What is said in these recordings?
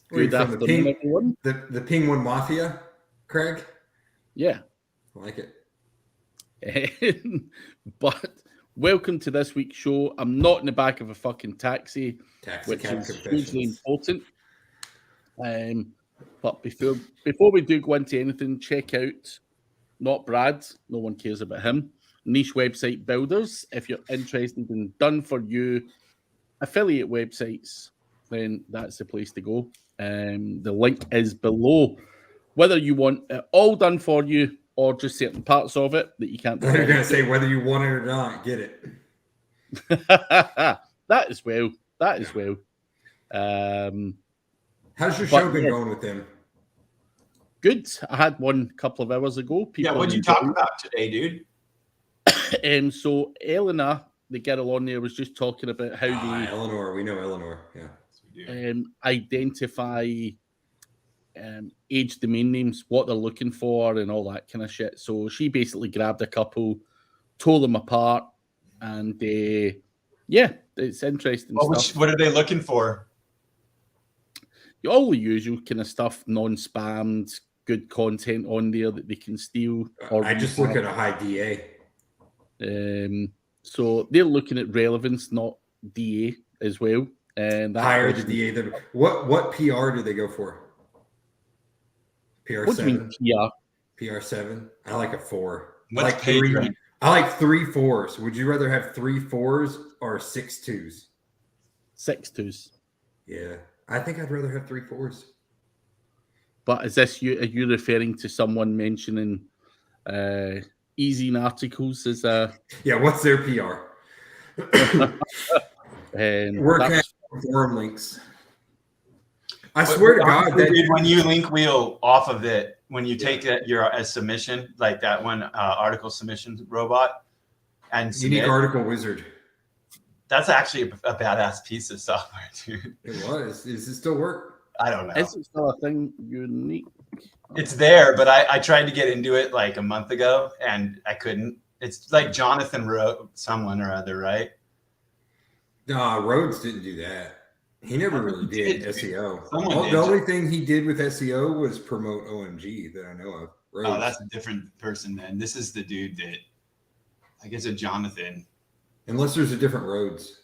Good afternoon, everyone. The Penguin Mafia, Craig? Yeah. I like it. But welcome to this week's show. I'm not in the back of a fucking taxi, which is hugely important. But before we do go into anything, check out Not Brad. No one cares about him. Niche Website Builders. If you're interested in done-for-you affiliate websites, then that's the place to go. The link is below. Whether you want it all done for you or just certain parts of it that you can't. They're going to say whether you want it or not, get it. That as well. How's your show been going with them? Good. I had one a couple of hours ago. What'd you talk about today, dude? So Eleanor, the girl on there, was just talking about how they Eleanor, we know Eleanor, identify age domain names, what they're looking for, and all that kind of shit. So she basically grabbed a couple, tore them apart, and it's interesting stuff. What are they looking for? All the usual kind of stuff, non-spammed, good content on there that they can steal. I just look at a high DA. So they're looking at relevance, not DA as well. And higher the DA than what PR do they go for? PR7. What do you mean PR? PR7. I like a 4. What's page rank? I like 3 4s. Would you rather have 3 4s or 6 2s? 6 2s. Yeah, I think I'd rather have 3 4s. But is this you? Are you referring to someone mentioning easing articles as a? Yeah, what's their PR? Where can I forum links? I swear to God that when you link wheel off of it, when you take a submission, like that one article submission robot, and unique article wizard. That's actually a badass piece of software, dude. It was. Does it still work? I don't know. Is it still a thing? Unique. It's there, but I tried to get into it like a month ago, and I couldn't. It's like Jonathan wrote someone or other, right? No, Rhodes didn't do that. He never really did SEO. The only thing he did with SEO was promote OMG that I know of. Rhodes. Oh, that's a different person then. This is the dude that, I guess, a Jonathan. Unless there's a different Rhodes.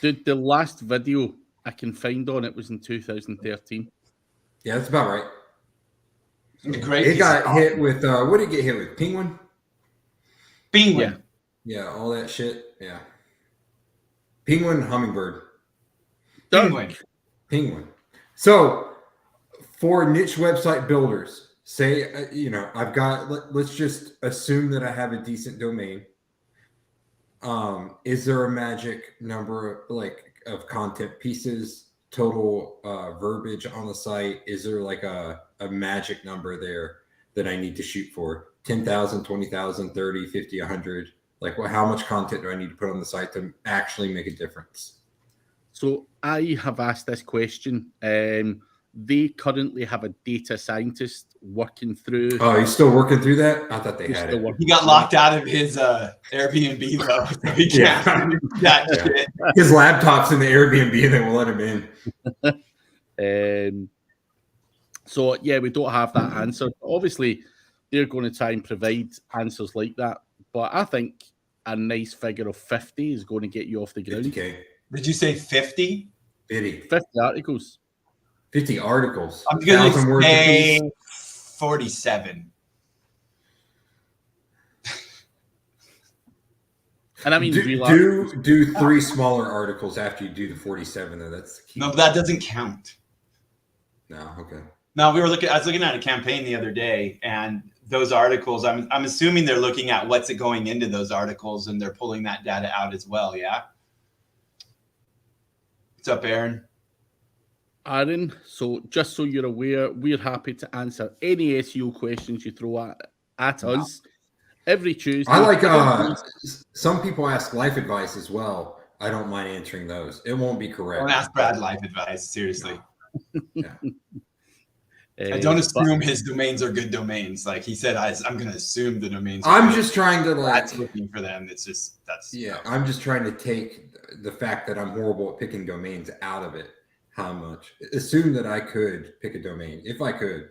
Dude, the last video I can find on it was in 2013. Yeah, that's about right. It got hit with, what did it get hit with? Penguin? Yeah, all that shit. Yeah. Penguin, hummingbird. Penguin. So, for niche website builders, say, I've got, let's just assume that I have a decent domain. Is there a magic number of content pieces, total verbiage on the site? Is there like a magic number there that I need to shoot for? 10,000, 20,000, 30, 50, 100? How much content do I need to put on the site to actually make a difference? So I have asked this question. They currently have a data scientist working through. Oh, he's still working through that? I thought they had it. He got locked out of his Airbnb though. So he can't do that shit. His laptop's in the Airbnb and they won't let him in. So we don't have that answer. Obviously, they're going to try and provide answers like that. But I think a nice figure of 50 is going to get you off the ground. 50K. Did you say 50? 50 articles. 50 articles. I'm going to say 47. And I mean, do 3 smaller articles after you do the 47. Though that's the key. No, but that doesn't count. No, okay. No, I was looking at a campaign the other day, and those articles, I'm assuming they're looking at what's going into those articles, and they're pulling that data out as well. Yeah. What's up, Aaron? Aaron, so just so you're aware, we're happy to answer any SEO questions you throw at us every Tuesday. I like some people ask life advice as well. I don't mind answering those. It won't be correct. Don't ask Brad life advice, seriously. Yeah. I don't assume his domains are good domains. Like he said, I'm going to assume the domains. I'm just trying to that's looking for them. It's just I'm just trying to take the fact that I'm horrible at picking domains out of it. how much. Assume that I could pick a domain if I could.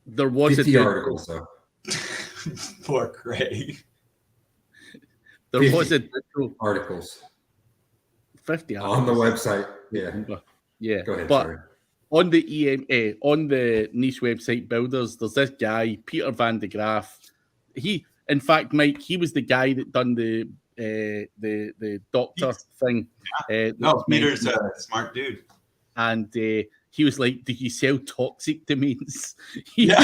There was 50 articles though. Poor Craig. There 50 was a digital articles 50 on the articles. website. Yeah. Yeah. Go ahead. But Sorry. on the on the niche website builders, there's this guy, Peter Van de Graaf. He, in fact, Mike, he was the guy that done the doctor thing. No, Peter's a smart dude. And he was like, "Do you sell toxic domains?" Yeah.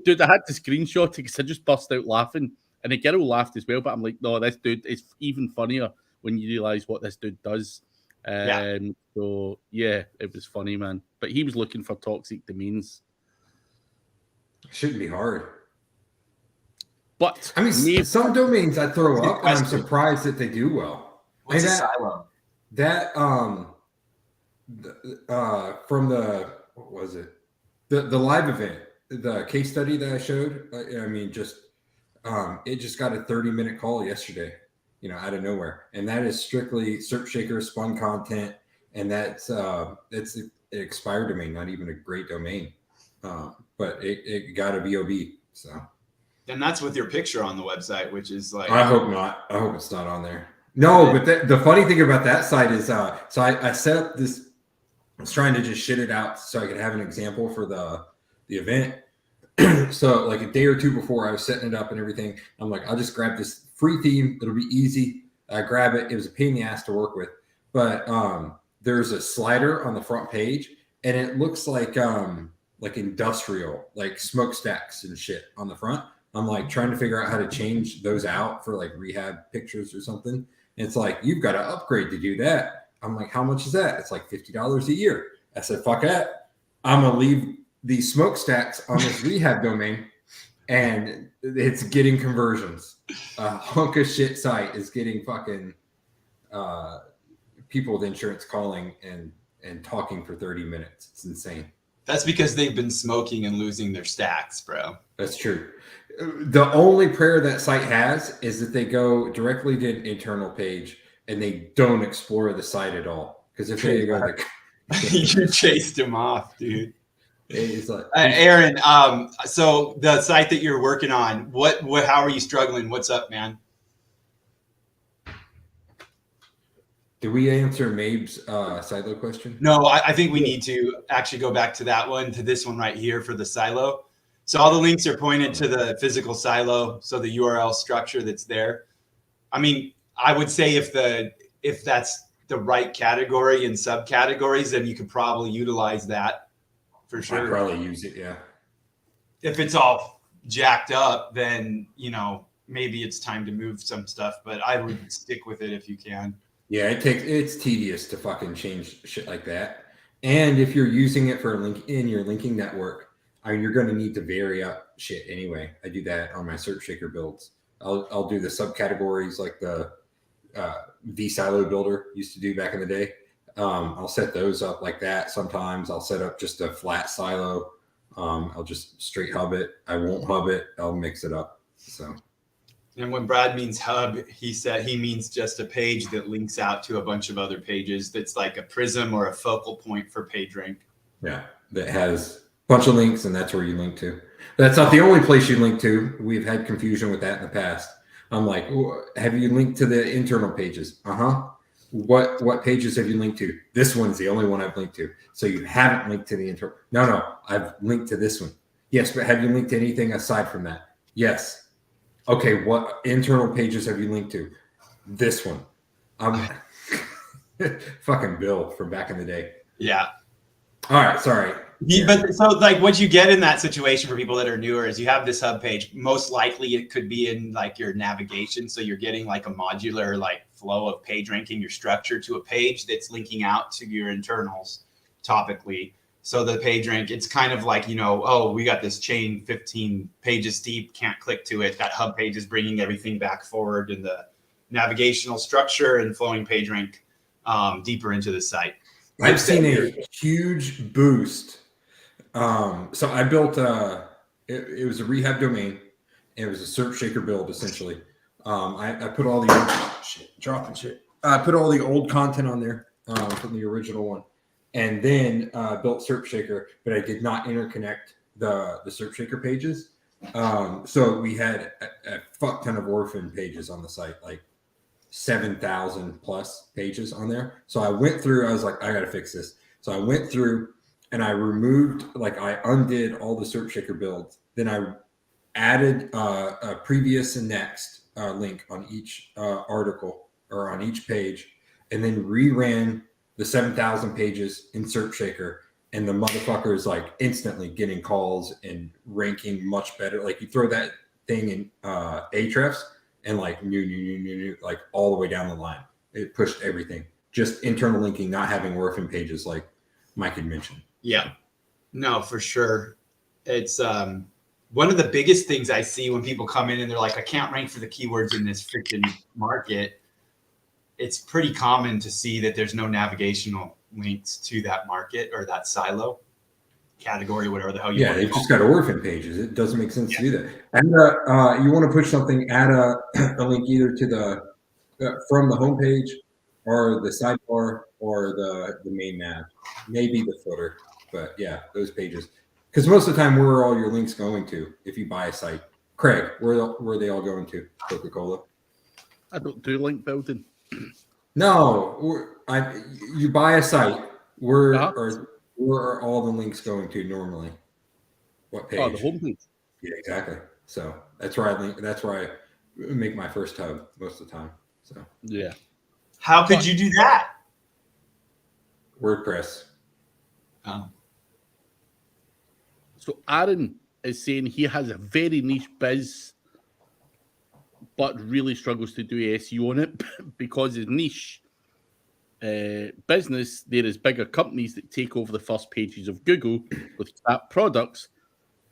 Dude, I had to screenshot it because I just burst out laughing, and the girl laughed as well. But I'm like, "No, this dude is even funnier when you realize what this dude does." So yeah, it was funny, man. But he was looking for toxic domains. Shouldn't be hard. But I mean, some domains I throw up, and I'm surprised that they do well. What's a silo? That from the what was it? The live event, the case study that I showed. I mean, just it just got a 30-minute call yesterday, out of nowhere, and that is strictly Search Shaker spun content, and that's an expired domain, not even a great domain, but it got a VOB. So. And that's with your picture on the website, which is like. I hope not. I hope it's not on there. No, but the funny thing about that site is, so I set up this. I was trying to just shit it out so I could have an example for the event. So like a day or two before I was setting it up and everything, I'm like, I'll just grab this free theme. It'll be easy. I grab it. It was a pain in the ass to work with, but there's a slider on the front page, and it looks like industrial, like smokestacks and shit on the front. I'm like trying to figure out how to change those out for like rehab pictures or something. And it's like, you've got to upgrade to do that. I'm like, how much is that? It's like $50 a year. I said, fuck that. I'm going to leave these smokestacks on this rehab domain, and it's getting conversions. A hunk of shit site is getting fucking people with insurance calling and talking for 30 minutes. It's insane. That's because they've been smoking and losing their stacks, bro. That's true. The only prayer that site has is that they go directly to an internal page and they don't explore the site at all. Because if they go, you chased him off, dude. It's like, Aaron, so the site that you're working on, how are you struggling? What's up, man? Did we answer Mabe's silo question? No, I think we need to actually go back to that one, to this one right here for the silo. So all the links are pointed to the physical silo, so the URL structure that's there. I mean, I would say if that's the right category and subcategories, then you could probably utilize that for sure. I'd probably use it, yeah. If it's all jacked up, then, maybe it's time to move some stuff, but I would stick with it if you can. Yeah, it's tedious to fucking change shit like that. And if you're using it for a link in your linking network, I mean, you're going to need to vary up shit anyway. I do that on my Search Shaker builds. I'll do the subcategories like the vSilo builder used to do back in the day. I'll set those up like that. Sometimes I'll set up just a flat silo. I'll just straight hub it. I won't hub it. I'll mix it up. So. And when Brad means hub, he said he means just a page that links out to a bunch of other pages. That's like a prism or a focal point for PageRank. Yeah, that has a bunch of links, and that's where you link to. That's not the only place you link to. We've had confusion with that in the past. I'm like, have you linked to the internal pages? What pages have you linked to? This one's the only one I've linked to. So you haven't linked to the internal. No, I've linked to this one. Yes, but have you linked to anything aside from that? Yes. Okay, what internal pages have you linked to? This one. Fucking Bill from back in the day. Yeah. All right, sorry. But so like what you get in that situation for people that are newer is you have this hub page. Most likely it could be in like your navigation. So you're getting like a modular like flow of page ranking your structure to a page that's linking out to your internals topically. So the page rank, it's kind of like, we got this chain 15 pages deep, can't click to it. That hub page is bringing everything back forward in the navigational structure and flowing page rank deeper into the site. I've seen a huge boost. So I built it was a rehab domain. It was a Search Shaker build essentially. I put all the dropping shit. I put all the old content on there from the original one, and then built SERPshaker, but I did not interconnect the SERPshaker pages. So we had a fuck ton of orphan pages on the site, like 7,000 plus pages on there. So I went through, I was like, I got to fix this. So I went through and I removed, like I undid all the SERPshaker builds. Then I added a previous and next link on each article or on each page, and then reran the 7,000 pages in SERPshaker. And the motherfucker is like instantly getting calls and ranking much better. Like you throw that thing in Ahrefs and like new, like all the way down the line. It pushed everything. Just internal linking, not having orphan pages like Mike had mentioned. Yeah, no, for sure. It's one of the biggest things I see when people come in and they're like, I can't rank for the keywords in this freaking market. It's pretty common to see that there's no navigational links to that market or that silo category, whatever the hell you want. Yeah, they've just got orphan pages. It doesn't make sense to do that. And you want to push something, add a link either to the from the homepage or the sidebar or the main nav, maybe the footer. But yeah, those pages. Because most of the time, where are all your links going to if you buy a site? Craig, where are they all going to? Coca-Cola? I don't do link building. No, you buy a site. Where are all the links going to normally? What page? Oh, the homepage. Yeah, exactly. So that's where I make my first hub most of the time. So yeah. How could you do that? WordPress. So Aaron is saying he has a very niche biz, but really struggles to do SEO on it because his niche business, there is bigger companies that take over the first pages of Google with crap products.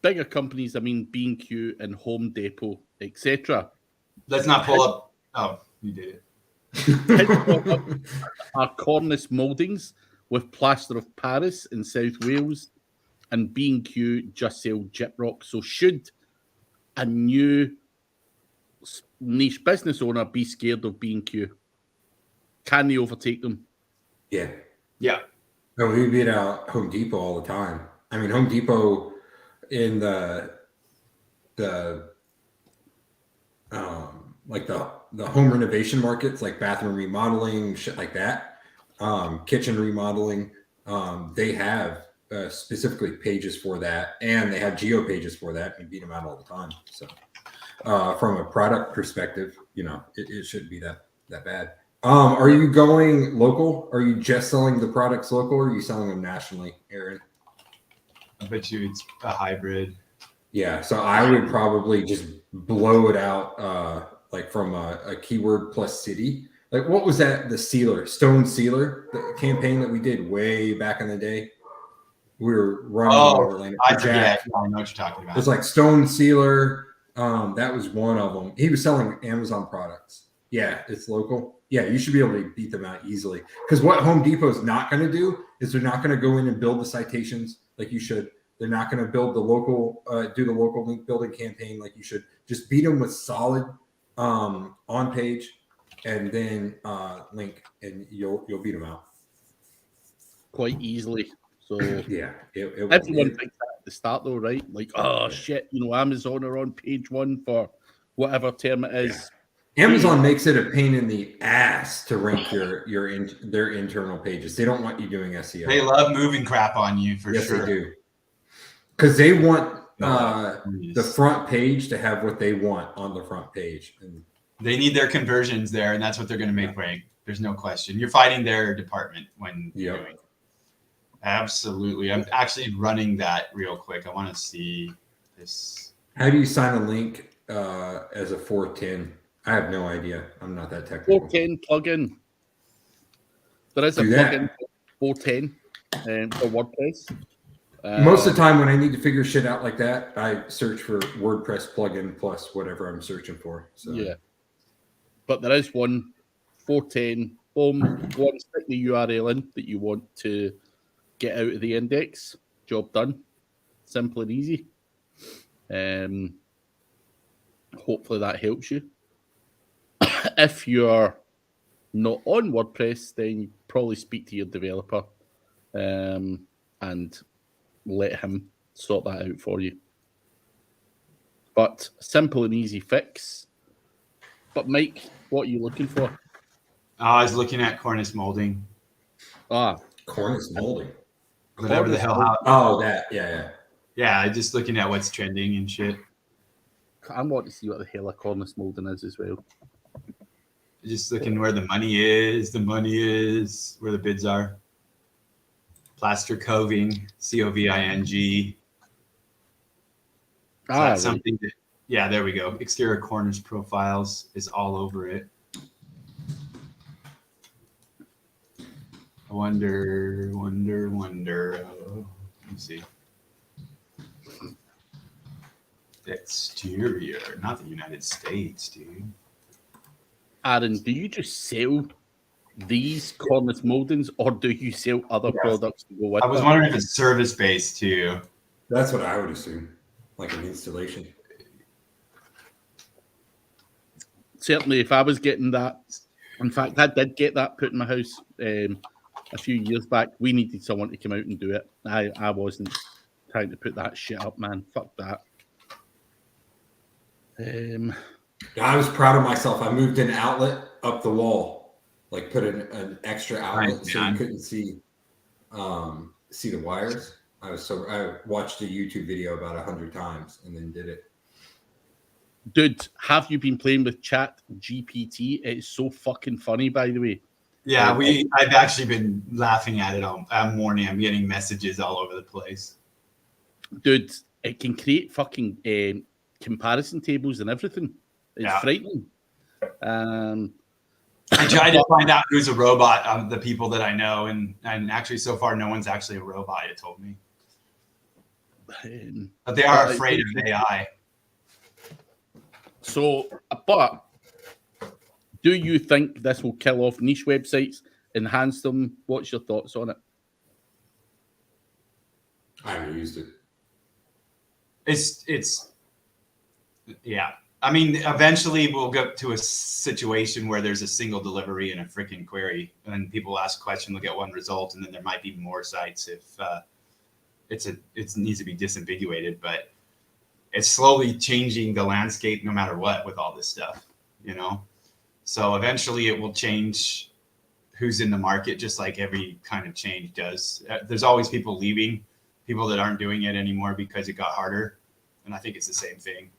Bigger companies, I mean B&Q and Home Depot, etc. Let's not pull up. Oh, you did it. Are cornice moldings with plaster of Paris in South Wales, and B&Q just sell gyprock. So should a new niche business owner be scared of B&Q? Can they overtake them? Yeah. Yeah. No, we beat out Home Depot all the time. I mean, Home Depot in the home renovation markets, like bathroom remodeling, shit like that, kitchen remodeling, they have specifically pages for that, and they have geo pages for that, and beat them out all the time. So from a product perspective, it shouldn't be that bad. Are you going local? Are you just selling the products local, or are you selling them nationally, Aaron? I bet you it's a hybrid. Yeah, so I would probably just blow it out, like from a keyword plus city. Like, what was that? The stone sealer, the campaign that we did way back in the day. We were running Orlando. I forget. I know what you're talking about. It's like stone sealer. That was one of them. He was selling Amazon products. Yeah, it's local. Yeah, you should be able to beat them out easily. Because what Home Depot is not going to do is they're not going to go in and build the citations like you should. They're not going to build the local, do the local link building campaign like you should. Just beat them with solid on page, and then link, and you'll beat them out quite easily. So yeah, everyone thinks that at the start, though, right? Like, oh shit, Amazon are on page one for whatever term it is. Yeah. Amazon makes it a pain in the ass to rank their internal pages. They don't want you doing SEO. They love moving crap on you for sure. Yes, they do. Because they want the front page to have what they want on the front page. And they need their conversions there, and that's what they're going to make rank. There's no question. You're fighting their department when you're doing it. Absolutely. I'm actually running that real quick. I want to see this. How do you sign a link as a 410? I have no idea. I'm not that technical. 410 plugin. There is a plugin 410 for WordPress. Most of the time when I need to figure shit out like that, I search for WordPress plugin plus whatever I'm searching for. So yeah. But there is one 410, boom, stick the URL in that you want to get out of the index. Job done. Simple and easy. Hopefully that helps you. If you're not on WordPress, then you probably speak to your developer and let him sort that out for you. But simple and easy fix. But Mike, what are you looking for? I was looking at cornice molding. Cornice molding. Whatever the hell. Oh, that. Yeah. Yeah, just looking at what's trending and shit. I want to see what the hell a cornice molding is as well. Just looking where the money is, where the bids are. Plaster coving, COVING. That's something that, yeah, there we go. Exterior cornice profiles is all over it. Wonder. Oh, let me see. Exterior, not the United States, dude. Aaron, do you just sell these cornice moldings, or do you sell other products to go with I was wondering if it's service-based too. That's what I would assume, like an installation. Certainly, if I was getting that, in fact, I did get that put in my house a few years back. We needed someone to come out and do it. I wasn't trying to put that shit up, man. Fuck that. I was proud of myself. I moved an outlet up the wall, like put an extra outlet so you couldn't see the wires. I watched a YouTube video about 100 times and then did it. Dude, have you been playing with Chat GPT? It's so fucking funny, by the way. Yeah, I've actually been laughing at it all morning. I'm getting messages all over the place. Dude, it can create fucking comparison tables and everything. It's frightening. I tried to find out who's a robot, the people that I know, and actually so far no one's actually a robot, it told me. But they are afraid of AI. So, but do you think this will kill off niche websites, enhance them? What's your thoughts on it? I haven't used it. It's yeah. I mean, eventually we'll get to a situation where there's a single delivery in a freaking query, and people ask a question, they'll get one result, and then there might be more sites if it needs to be disambiguated. But it's slowly changing the landscape, no matter what, with all this stuff, you know. So eventually, it will change who's in the market, just like every kind of change does. There's always people leaving, people that aren't doing it anymore because it got harder, and I think it's the same thing.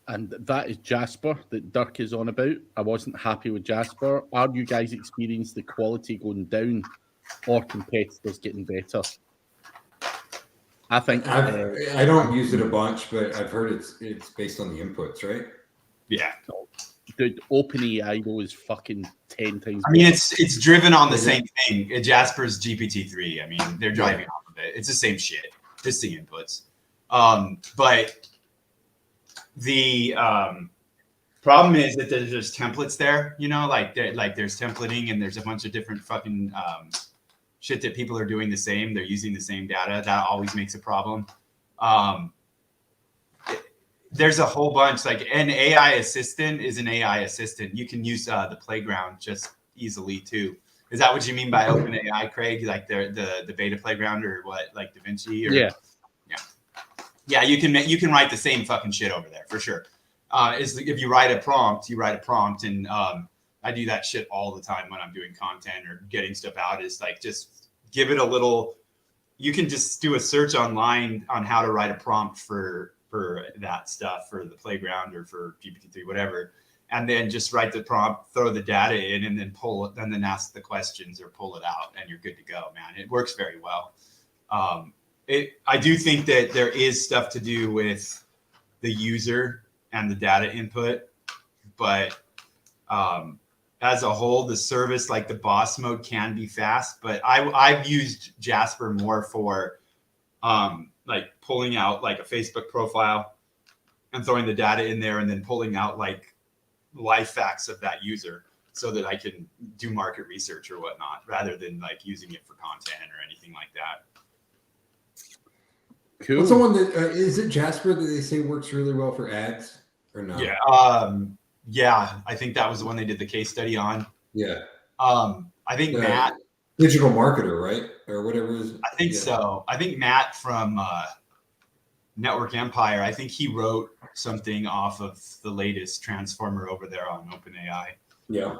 And that is Jasper that Dirk is on about. I wasn't happy with Jasper. Are you guys experiencing the quality going down or competitors getting better? I think I don't use it a bunch, but I've heard it's based on the inputs, right? Yeah. Dude, OpenAI though is fucking 10 times. I mean, it's driven on the same thing. Jasper's GPT-3. I mean, they're driving off of it. It's the same shit, just the inputs. But the problem is that there's just templates there, you know, like there's templating and there's a bunch of different fucking shit that people are doing the same. They're using the same data. That always makes a problem. There's a whole bunch, like an AI assistant is an AI assistant. You can use the playground just easily too. Is that what you mean by OpenAI, Craig? Like the beta playground or what, like DaVinci? Or, yeah. You can write the same fucking shit over there for sure. If you write a prompt, and I do that shit all the time when I'm doing content or getting stuff out. Is like just give it a little. You can just do a search online on how to write a prompt for that stuff, for the playground or for GPT-3, whatever, and then just write the prompt, throw the data in, and then pull it, and then ask the questions or pull it out, and you're good to go, man. It works very well. I do think that there is stuff to do with the user and the data input, but as a whole, the service, like the boss mode, can be fast. But I've used Jasper more for like pulling out like a Facebook profile and throwing the data in there, and then pulling out like life facts of that user so that I can do market research or whatnot, rather than like using it for content or anything like that. Cool. What's the one that is it Jasper that they say works really well for ads or not? Yeah. Yeah, I think that was the one they did the case study on. Yeah. I think Matt, digital marketer, right? Or whatever it is. I think so. I think Matt from Network Empire, I think he wrote something off of the latest transformer over there on OpenAI. Yeah.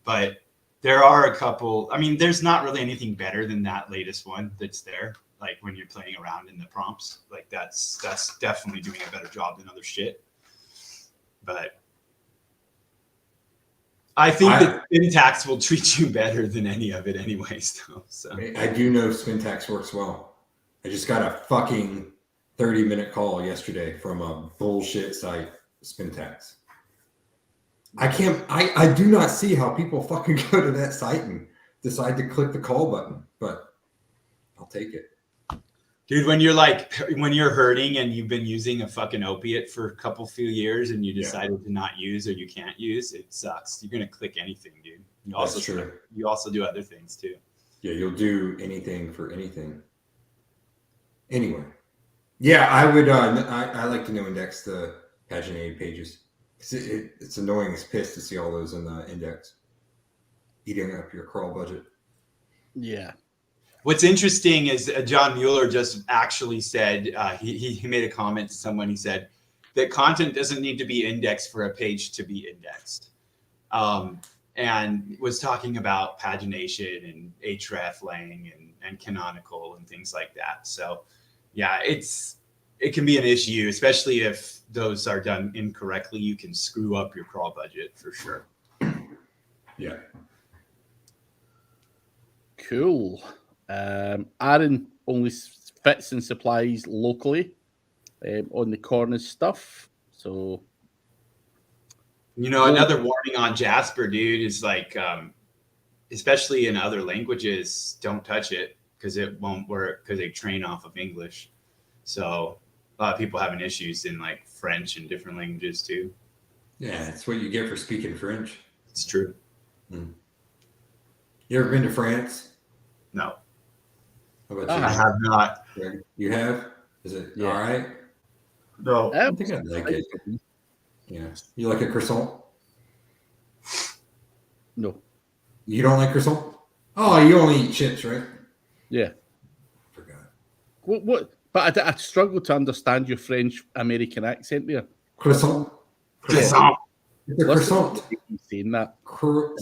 But there are a couple, I mean, there's not really anything better than that latest one that's there. Like when you're playing around in the prompts, like that's definitely doing a better job than other shit. But I think that syntax will treat you better than any of it anyways, though. So I do know syntax works well. I just got a fucking 30-minute call yesterday from a bullshit site, Spintax. I do not see how people fucking go to that site and decide to click the call button, but I'll take it. Dude, when you're hurting and you've been using a fucking opiate for a few years and you decided to not use or you can't use, it sucks. You're going to click anything, dude. That's true. You also do other things too. Yeah, you'll do anything for anything. Anyway. Yeah, I would. I like to no index the paginated pages. It's annoying as piss to see all those in the index, eating up your crawl budget. Yeah. What's interesting is John Mueller just actually said he made a comment to someone. He said that content doesn't need to be indexed for a page to be indexed, and was talking about pagination and hreflang and canonical and things like that. So. Yeah, it can be an issue, especially if those are done incorrectly. You can screw up your crawl budget for sure. Yeah. Cool. Aaron only fits and supplies locally on the corner stuff. So, another warning on Jasper, dude, is like, especially in other languages, don't touch it. Because it won't work because they train off of English. So a lot of people having issues in like French and different languages too. Yeah, that's what you get for speaking French. It's true. You ever been to France? No. How about you? I have not. You have? Is it all right? No. I don't think I'd like it. Yeah. You like a croissant? No. You don't like croissant? Oh, you only eat chips, right? Yeah. Forgot. What? But I struggle to understand your French American accent there. Croissant. Croissant. It's a croissant. Saying that. Croissant.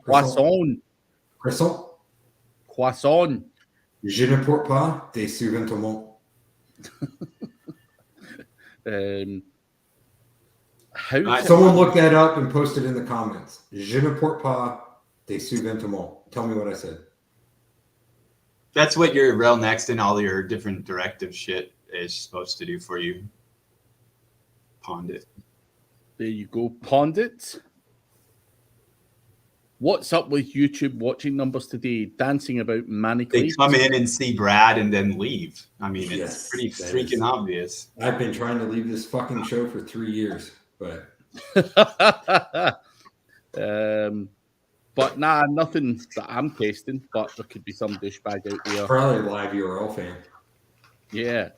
Croissant. Croissant. Croissant. Je ne porte pas des sous-vêtements. Someone look that up and post it in the comments. Je ne porte pas des sous-vêtements. Tell me what I said. That's what your rel next and all your different directive shit is supposed to do for you. Pond it. There you go. Pond it. What's up with YouTube watching numbers today? Dancing about manically. They come in and see Brad and then leave. I mean, it's pretty freaking obvious. I've been trying to leave this fucking show for 3 years, but but nah, nothing that I'm tasting, but there could be some douchebag out there. Probably a live URL fan. Yeah.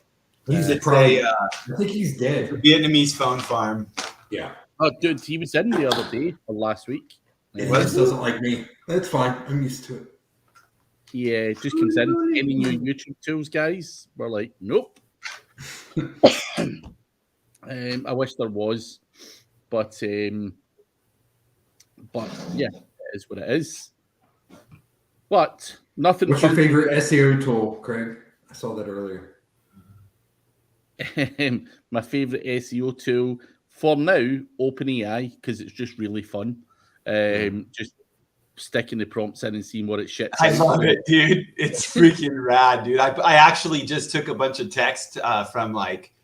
He's probably, I think he's dead. Vietnamese phone farm. Yeah. Oh, dude, he was in the other day or last week. He doesn't like me. That's fine. I'm used to it. Yeah, just comes in. Any new YouTube tools, guys? We're like, nope. I wish there was, but yeah, it is what it is. But nothing. What's your favorite SEO tool, Craig? I saw that earlier. My favorite SEO tool for now, OpenAI, because it's just really fun. Just sticking the prompts in and seeing what it shits. I love it, dude. It's freaking rad, dude. I actually just took a bunch of text from like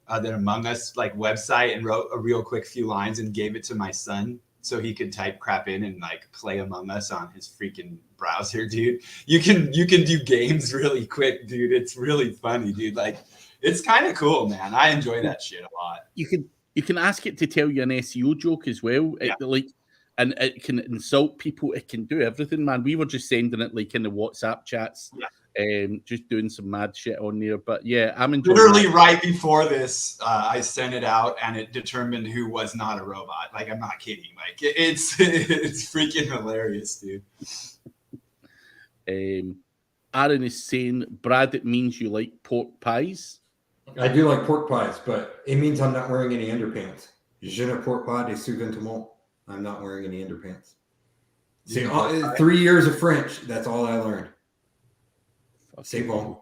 the Among Us like website and wrote a real quick few lines and gave it to my son so he could type crap in and like play Among Us on his freaking browser, dude. You can do games really quick, dude. It's really funny, dude. Like it's kind of cool, man. I enjoy that shit a lot. You can ask it to tell you an SEO joke as well. Yeah. And it can insult people. It can do everything, man. We were just sending it like in the WhatsApp chats. Yeah. just doing some mad shit on there. But yeah, I'm enjoying Literally that. right before this, I sent it out and it determined who was not a robot. Like, I'm not kidding. Like, it's freaking hilarious, dude. Aaron is saying, Brad, it means you like pork pies. I do like pork pies, but it means I'm not wearing any underpants. Je ne porte pas des sous-vêtements. I'm not wearing any underpants. See, 3 years of French. That's all I learned. C'est bon.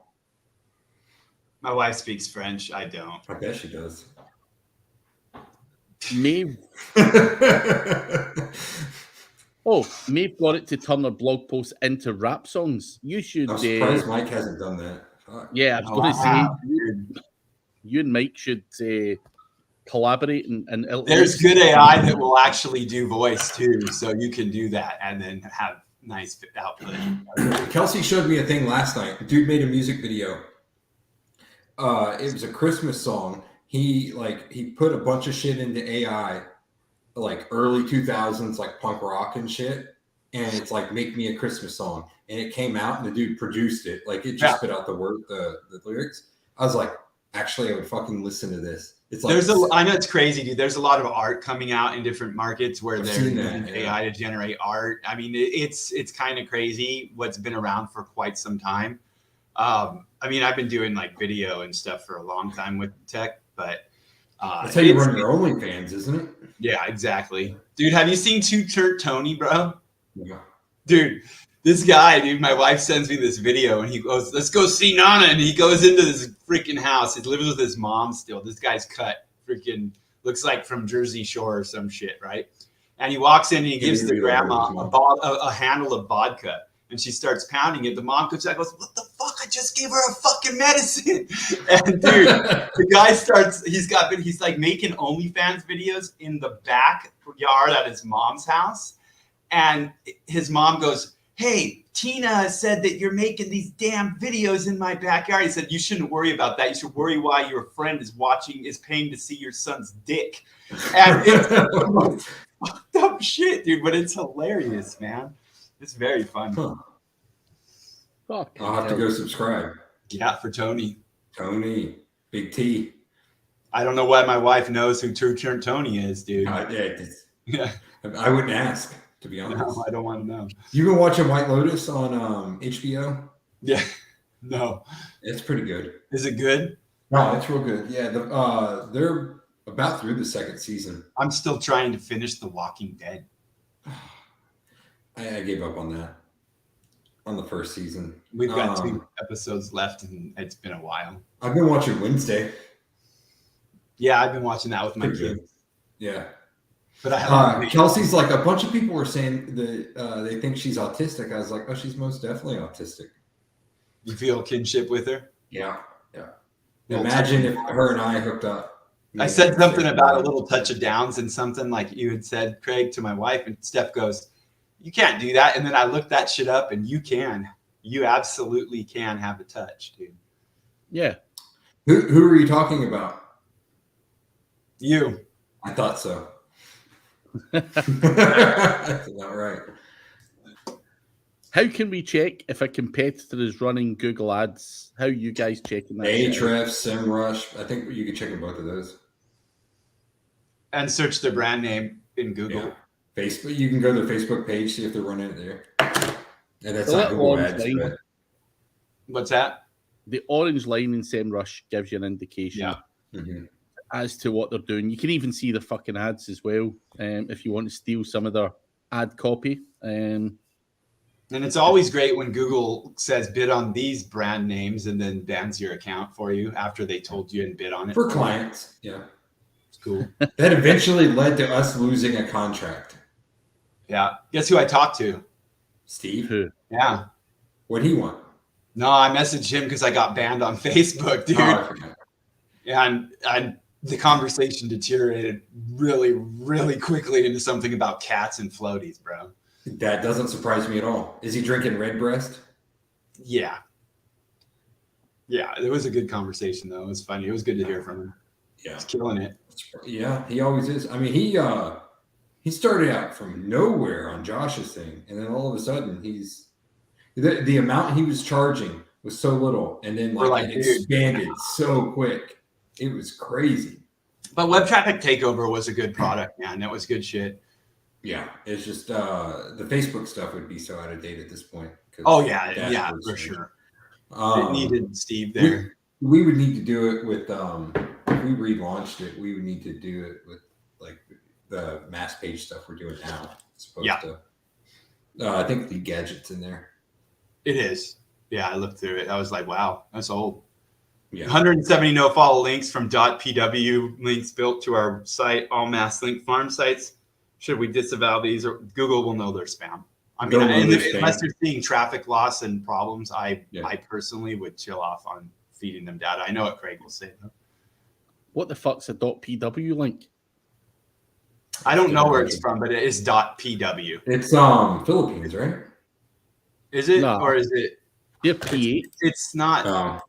My wife speaks French. I don't. I bet she does. Maeve. Maeve got it to turn her blog posts into rap songs. You should. I'm surprised Mike hasn't done that. Fuck. Yeah, I was going to say, you and Mike should collaborate and there's good AI that will actually do voice too, so you can do that and then have nice output. Kelsey showed me a thing last night. The dude made a music video. It was a Christmas song. He put a bunch of shit into AI, like early 2000s, like punk rock and shit. And it's like, make me a Christmas song. And it came out and the dude produced it. Like, it just spit out the word, the lyrics. I was like, actually, I would fucking listen to this. It's like, I know it's crazy, dude. There's a lot of art coming out in different markets where they're using AI to generate art. I mean, it's kind of crazy what's been around for quite some time. I mean, I've been doing like video and stuff for a long time with tech, but that's how you run your OnlyFans, isn't it? Yeah, exactly. Dude, have you seen Two Shirt Tony, bro? Yeah. Dude, this guy, dude, my wife sends me this video and he goes, let's go see Nana. And he goes into this freaking house. He lives with his mom still. This guy's cut freaking looks like from Jersey Shore or some shit, right? And he walks in and he gives the grandma a handle of vodka. And she starts pounding it. The mom comes out and goes, what the fuck? I just gave her a fucking medicine. And dude, the guy he's like making OnlyFans videos in the backyard at his mom's house. And his mom goes, hey, Tina said that you're making these damn videos in my backyard. He said, you shouldn't worry about that. You should worry why your friend is paying to see your son's dick. And it's fucked up shit, dude, but it's hilarious, man. It's very fun. Huh. I'll have to go subscribe. Yeah, for Tony. Tony. Big T. I don't know why my wife knows who True Turn Tony is, dude. Yeah. I wouldn't ask, to be honest. No, I don't want to know. You've been watching White Lotus on HBO? Yeah. No. It's pretty good. Is it good? No, it's real good. Yeah, they're about through the second season. I'm still trying to finish The Walking Dead. I gave up on that on the first season. We've got 2 episodes left, and it's been a while. I've been watching Wednesday. Yeah, I've been watching that with my kids. Yeah. But I haven't Kelsey's like, a bunch of people were saying that they think she's autistic. I was like, oh, she's most definitely autistic. You feel kinship with her? Yeah. Imagine if her and I hooked up. I said something about a little touch of Downs and something like you had said, Craig, to my wife, and Steph goes, you can't do that. And then I looked that shit up, and you absolutely can have a touch, dude. Yeah. Who are you talking about? You. I thought so. That's not right. How can we check if a competitor is running Google Ads? How are you guys checking that? Ahrefs, SEMrush. I think you can check in both of those. And search their brand name in Google. Yeah. Facebook. You can go to their Facebook page, see if they're running it there. And that's not Google Ads. But... What's that? The orange line in SEMrush gives you an indication as to what they're doing. You can even see the fucking ads as well if you want to steal some of their ad copy. And it's always great when Google says bid on these brand names and then bans your account for you after they told you and bid on it. For clients, yeah. It's cool. That eventually led to us losing a contract. Yeah. Guess who I talked to? Steve? Who? Yeah. What'd he want? No, I messaged him because I got banned on Facebook, dude. And the conversation deteriorated really, really quickly into something about cats and floaties, bro. That doesn't surprise me at all. Is he drinking Redbreast? Yeah. Yeah, it was a good conversation, though. It was funny. It was good to hear from him. Yeah. He's killing it. Yeah, he always is. I mean, he started out from nowhere on Josh's thing, and then all of a sudden the amount he was charging with so little, and then We're like like, it dude. expanded so quick. It was crazy. But Web Traffic Takeover was a good product, man. That was good shit. Yeah, it's just the Facebook stuff would be so out of date at this point. Oh yeah, dashboards for change. sure. It needed Steve there. We would need to do it with if we relaunched it, we would need to do it with like the mass page stuff we're doing now. As opposed to I think the gadgets in there. It is. Yeah, I looked through it. I was like, wow, that's old. Yeah. 170 no-follow links from .pw links built to our site, all mass link farm sites. Should we disavow these, or Google will know they're spam? I mean, unless you're seeing traffic loss and problems, I personally would chill off on feeding them data. I know what Craig will say, though. What the fuck's a .pw link? I don't know where it's from, but it is .pw. It's Philippines, right? Is it? No. Or is it? It's not.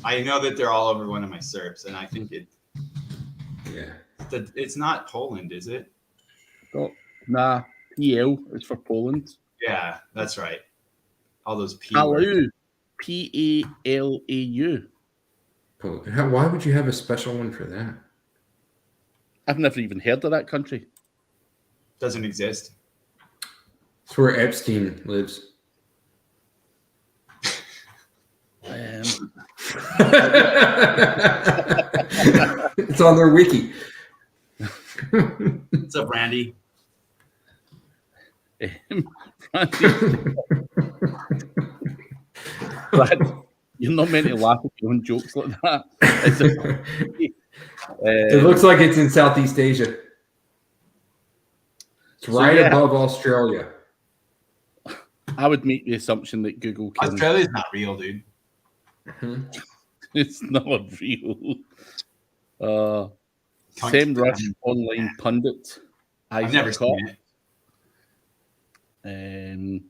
I know that they're all over one of my SERPs, and I think it. Yeah. It's not Poland, is it? Nah. PL is for Poland. Yeah, that's right. All those P Palau. words. Palau. Why would you have a special one for that? I've never even heard of that country. Doesn't exist. It's where Epstein lives. It's on their wiki. What's up, Randy? Brad, you're not meant to laugh at your own jokes like that. It looks like it's in Southeast Asia. It's right above Australia. I would make the assumption that Google can... Australia's not real, dude. It's not real. Same Rush online pundit. I've never seen it.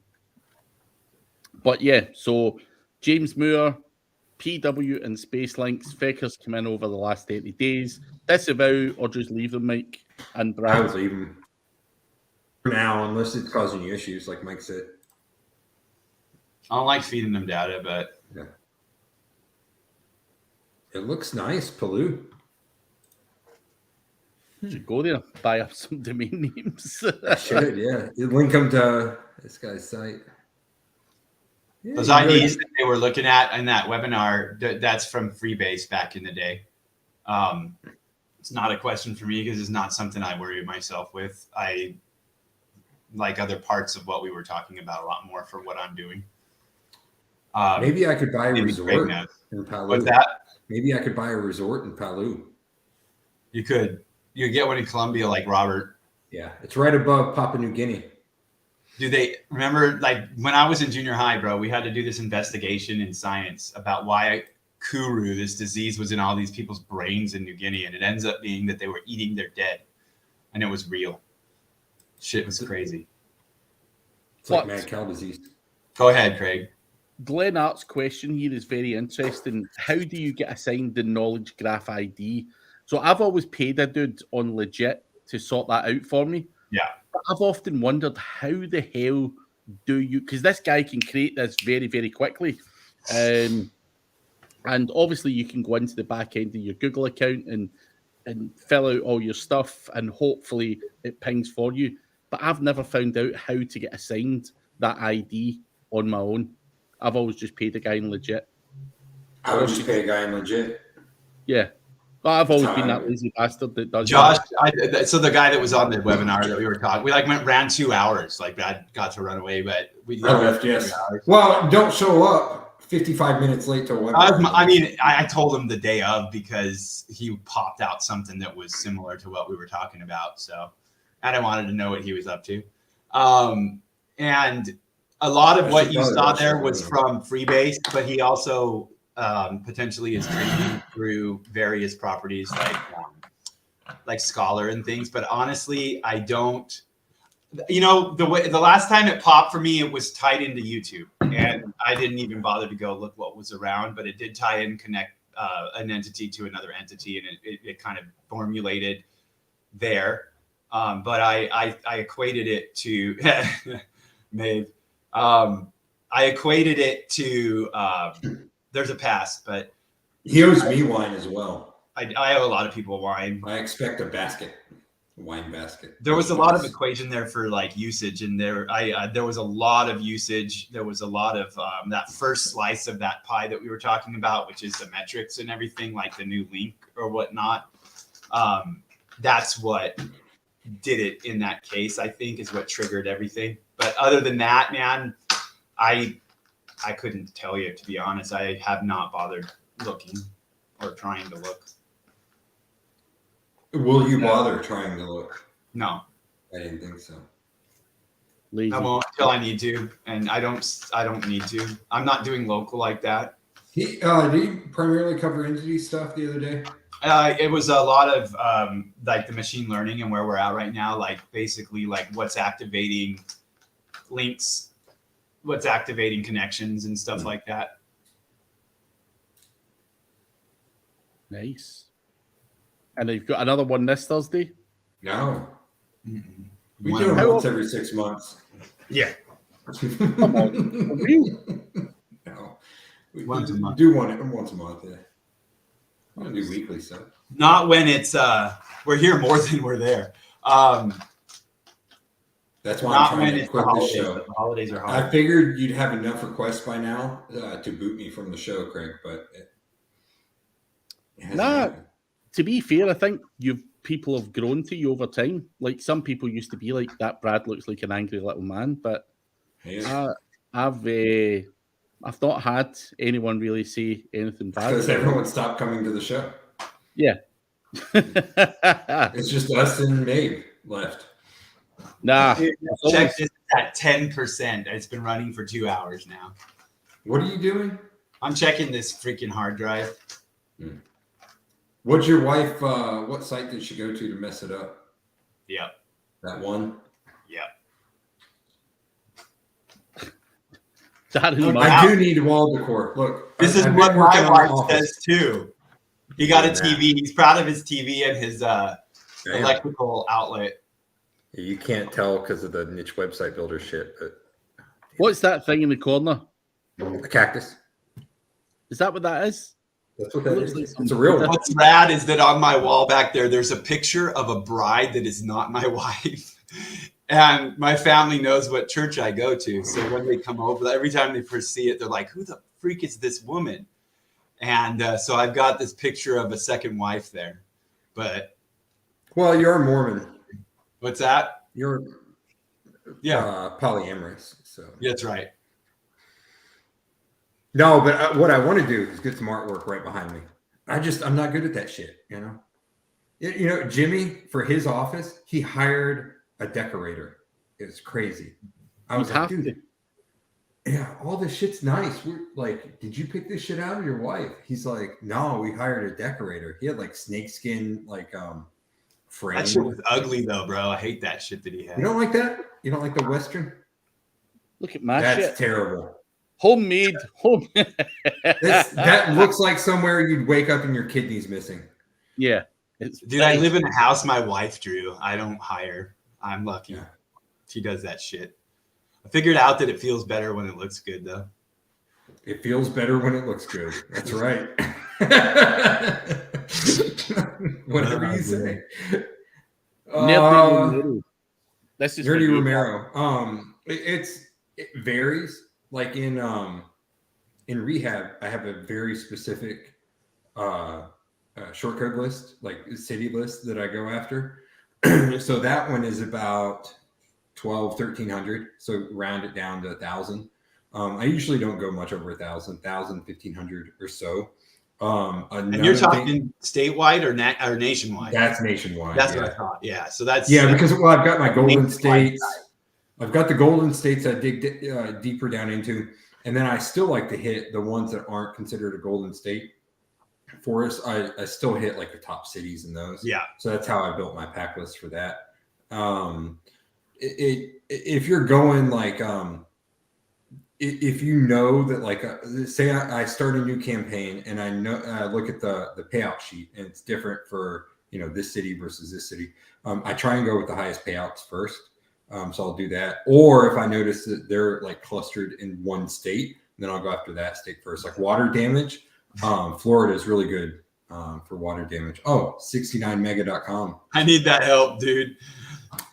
But yeah, so James Moore, PW and Space Links, Feckers come in over the last 80 days. Disavow or just leave them, Mike and Brad? I would leave them for now, unless it's causing you issues, like Mike said. I don't like feeding them data, but yeah. It looks nice, Palau. Should go there, buy up some domain names. I should, yeah. Link them to this guy's site. Yeah, those IDs that they were looking at in that webinar, that's from Freebase back in the day. It's not a question for me because it's not something I worry myself with. I like other parts of what we were talking about a lot more for what I'm doing. Maybe I could buy a resort in Palau. What's that? Maybe I could buy a resort in Palau. You could. You get one in Colombia, like Robert. Yeah, it's right above Papua New Guinea. Do they remember, like when I was in junior high, bro, we had to do this investigation in science about why Kuru, this disease, was in all these people's brains in New Guinea. And it ends up being that they were eating their dead. And it was real. Shit was crazy. It's like mad cow disease. Go ahead, Craig. Glenn Art's question here is very interesting. How do you get assigned the knowledge graph ID? So I've always paid a dude on Legit to sort that out for me. Yeah. But I've often wondered how the hell do you, because this guy can create this very, very quickly. And obviously you can go into the back end of your Google account and fill out all your stuff and hopefully it pings for you. But I've never found out how to get assigned that ID on my own. I've always just paid a guy in Legit. I would just pay a guy in Legit. Yeah. Well, I've always been that lazy bastard that does Josh, so the guy that was on the webinar that we were talking, we ran 2 hours. Like that got to run away, but we left, yes. Well, don't show up 55 minutes late to a webinar. I told him the day of because he popped out something that was similar to what we were talking about. So I wanted to know what he was up to. And a lot of what you saw there was from Freebase, but he also potentially is trading through various properties like Scholar and things. But honestly, I don't. The last time it popped for me, it was tied into YouTube, and I didn't even bother to go look what was around. But it did tie in, connect an entity to another entity, and it kind of formulated there. But I equated it to Maeve. I equated it to there's a past, but He owes me wine as well. I owe a lot of people wine. I expect a wine basket. There was a lot of equation there for like usage, and there was a lot of usage. There was a lot of that first slice of that pie that we were talking about, which is the metrics and everything, like the new link or whatnot. That's what did it in that case, I think, is what triggered everything. But other than that, man, I couldn't tell you, to be honest. I have not bothered looking or trying to look. Will you bother trying to look? No, I didn't think so. Lazy. I won't until I need to, and I don't need to. I'm not doing local like that. Did he primarily cover entity stuff the other day? It was a lot of like the machine learning and where we're at right now, like basically like what's activating links, what's activating connections and stuff like that. Nice. And you've got another one this Thursday? No. Mm-mm. We do it once every 6 months. Yeah. Come on. For real? No. Once a month. Do one once a month, yeah. I don't do weekly stuff. Not when it's we're here more than we're there. That's why Not I'm when trying to it's quit the this holidays. show. The holidays are I hard. figured you'd have enough requests by now to boot me from the show, Craig, but it hasn't happened. To be fair, I think people have grown to you over time. Like some people used to be like, that Brad looks like an angry little man, but Yeah. I've not had anyone really say anything bad. Because everyone stopped coming to the show. Yeah. It's just us and Maeve left. Nah. Dude, check this at 10%. It's been running for 2 hours now. What are you doing? I'm checking this freaking hard drive. What's your wife, what site did she go to mess it up? Yep. That one? Yep. I do need wall decor. Look, This is I've what been working my on wife the office. says too. He got a Yeah. TV. He's proud of his TV and his Damn. electrical outlet. You can't tell because of the niche website builder shit, but What's that thing in the corner? a cactus. Is that what that is? That's what that Looks is. like It's a real one. What's rad is that on my wall back there's a picture of a bride that is not my wife. And my family knows what church I go to. So when they come over, every time they first see it, they're like, who the freak is this woman? And so I've got this picture of a second wife there. But Well, you're a Mormon. what's that? You're polyamorous. So That's right. no, but what I want to do is get some artwork right behind me. I'm not good at that shit. You know, Jimmy, for his office, he hired a decorator. It's crazy. I was like, dude, yeah, all this shit's nice. We're like, did you pick this shit out of your wife? He's like, no, we hired a decorator. He had like snakeskin, like frame. That shit was ugly though, bro. I hate that shit that he had. You don't like that? You don't like the Western? Look at my That's shit. terrible. Homemade. That looks like somewhere you'd wake up and your kidney's missing. Yeah. Dude, I live in a house my wife drew. I don't hire. I'm lucky. Yeah. She does that shit. I figured out that it feels better when it looks good, though. It feels better when it looks good. That's right. Whatever you say. This is Nerdy Romero. It varies. Like in rehab, I have a very specific short code list, like city list that I go after. So that one is about 1,300. So round it down to 1,000. I usually don't go much over 1,000, 1,500 or so. And you're talking statewide or nationwide? That's nationwide. That's what I thought. Yeah. So that's because I've got my golden states. I've got the golden states I dig deeper down into, and then I still like to hit the ones that aren't considered a golden state. For us, I still hit like the top cities in those. Yeah. So that's how I built my pack list for that. If you're going like, if you know that like, say I start a new campaign and I know I look at the payout sheet and it's different for this city versus this city. I try and go with the highest payouts first. So I'll do that. Or if I notice that they're like clustered in one state, then I'll go after that state first. Like water damage, Florida is really good for water damage. Oh, 69mega.com. I need that help, dude.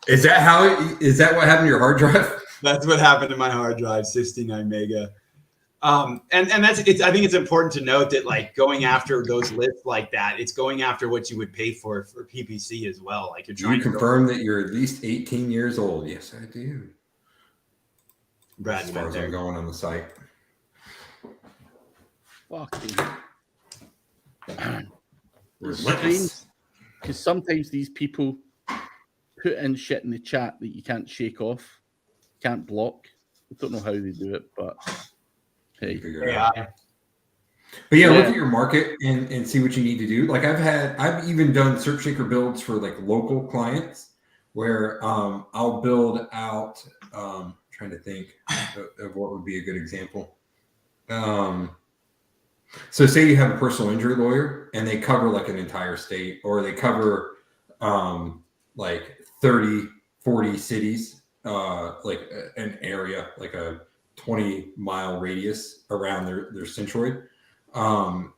Is that what happened to your hard drive? That's what happened to my hard drive, 69 mega. And I think it's important to note that like going after those lists like that, it's going after what you would pay for PPC as well. Like you're trying to confirm that you're at least 18 years old. Yes, I do. Brad, as far as I'm going on the site. Fucking. Because sometimes these people put in shit in the chat that you can't shake off, can't block. I don't know how they do it, but hey. But yeah, look at your market and see what you need to do. Like I've even done search shaker builds for like local clients where I'll build out trying to think of what would be a good example. So say you have a personal injury lawyer and they cover like an entire state, or they cover like 30, 40 cities, like an area, like a 20-mile radius around their centroid.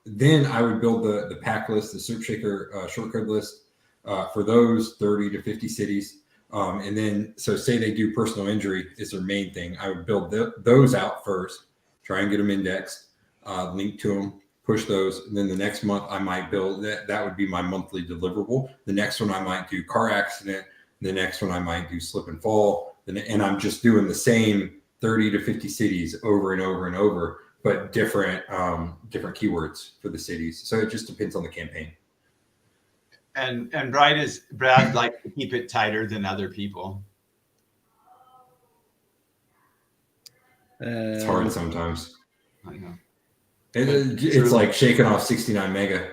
Then I would build the pack list, the search shaker shortcode list for those 30 to 50 cities. And then, so say they do personal injury is their main thing. I would build those out first, try and get them indexed, link to them, push those. And then the next month I might build that would be my monthly deliverable. The next one I might do car accident. The next one I might do slip and fall. And I'm just doing the same 30 to 50 cities over and over and over, but different keywords for the cities. So it just depends on the campaign. And Brad likes to keep it tighter than other people. It's hard sometimes. I know. It's like shaking off 69 mega.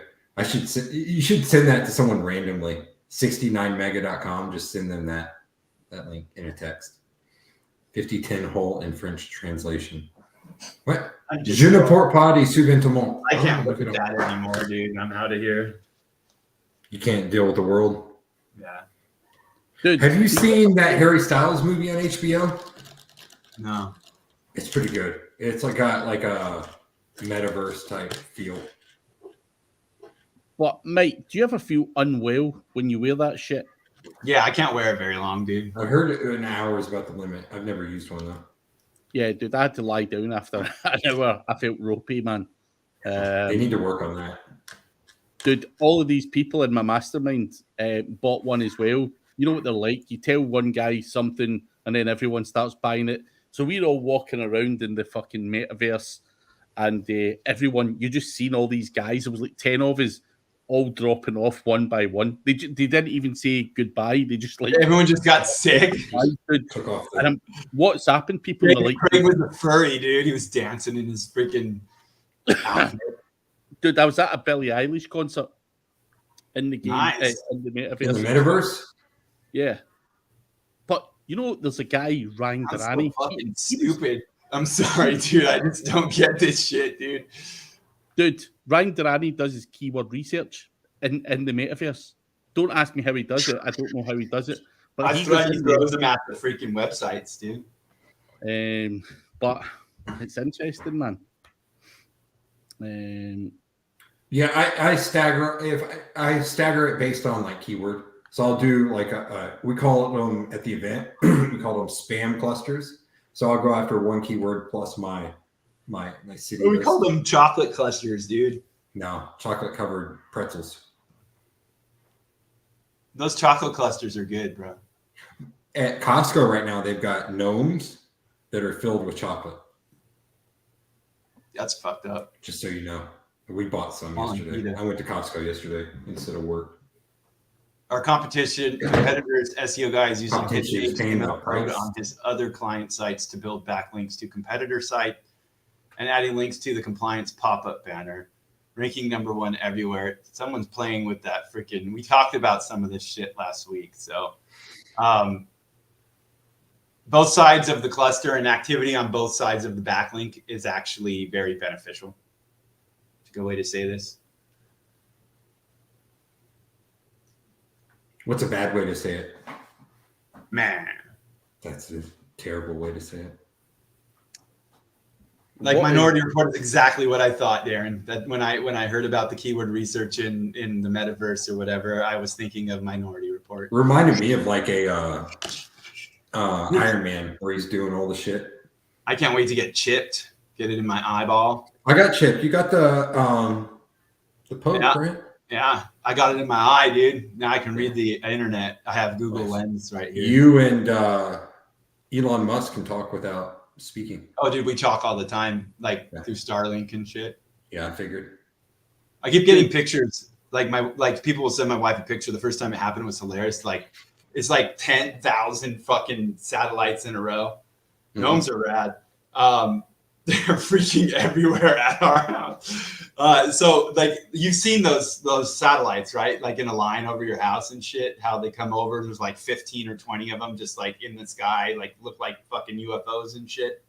You should send that to someone randomly. 69mega.com. Just send them that link in a text. 5010 whole in French translation. What? Je ne porte pas des sous-vêtements. I can't look at that anymore, dude. I'm out of here. You can't deal with the world. Yeah. Dude, have you seen that Harry Styles movie on HBO? No. It's pretty good. It's got like a metaverse type feel. What, Mike, do you ever feel unwell when you wear that shit? Yeah, I can't wear it very long, dude. I've heard an hour is about the limit. I've never used one though. Yeah, dude, I had to lie down after an hour. I felt ropey, man. They need to work on that. Dude, all of these people in my mastermind bought one as well. You know what they're like? You tell one guy something and then everyone starts buying it. So we're all walking around in the fucking metaverse and everyone, you just seen all these guys. There was like 10 of us all dropping off one by one. They didn't even say goodbye. They just like... Everyone just got sick. Took off and WhatsApping people. Craig, were like, Craig was a furry, dude. He was dancing in his freaking outfit. Dude, I was at a Billie Eilish concert in the game, Nice. in the metaverse. In the metaverse? Yeah. But, you know, there's a guy, Ryan I'm Durrani. so fucking stupid. I'm sorry, dude. I just don't get this shit, dude. Dude, Ryan Durrani does his keyword research in the metaverse. Don't ask me how he does it. I don't know how he does it. But he throws them at the freaking websites, dude. But it's interesting, man. Yeah, I stagger it based on like keyword. So I'll do like we call them at the event, we call them spam clusters. So I'll go after one keyword plus my city. We call them chocolate clusters, dude. No, chocolate covered pretzels. Those chocolate clusters are good, bro. At Costco right now, they've got gnomes that are filled with chocolate. That's fucked up. Just so you know. We bought some yesterday. I went to Costco yesterday instead of work. Our competitors, SEO guys using his HTML code on his other client sites to build backlinks to competitor site and adding links to the compliance pop-up banner. Ranking #1 everywhere. Someone's playing with that freaking... We talked about some of this shit last week. So both sides of the cluster and activity on both sides of the backlink is actually very beneficial. It's a good way to say this. What's a bad way to say it? Man. That's a terrible way to say it. Like Minority Report is exactly what I thought, Darren. That when I heard about the keyword research in the metaverse or whatever, I was thinking of Minority Report. Reminded me of like a Iron Man where he's doing all the shit. I can't wait to get chipped, get it in my eyeball. I got chipped. You got the poke, Yeah. right? Yeah, I got it in my eye, dude. Now I can read the internet. I have Google Lens right here. You and Elon Musk can talk without speaking. Oh, dude, we talk all the time, like through Starlink and shit. Yeah, I figured. I keep getting pictures. Like people will send my wife a picture. The first time it happened was hilarious. Like it's like 10,000 fucking satellites in a row. Gnomes are rad. They're freaking everywhere at our house. So like you've seen those satellites, right? Like in a line over your house and shit, how they come over. There's like 15 or 20 of them just like in the sky, like look like fucking UFOs and shit.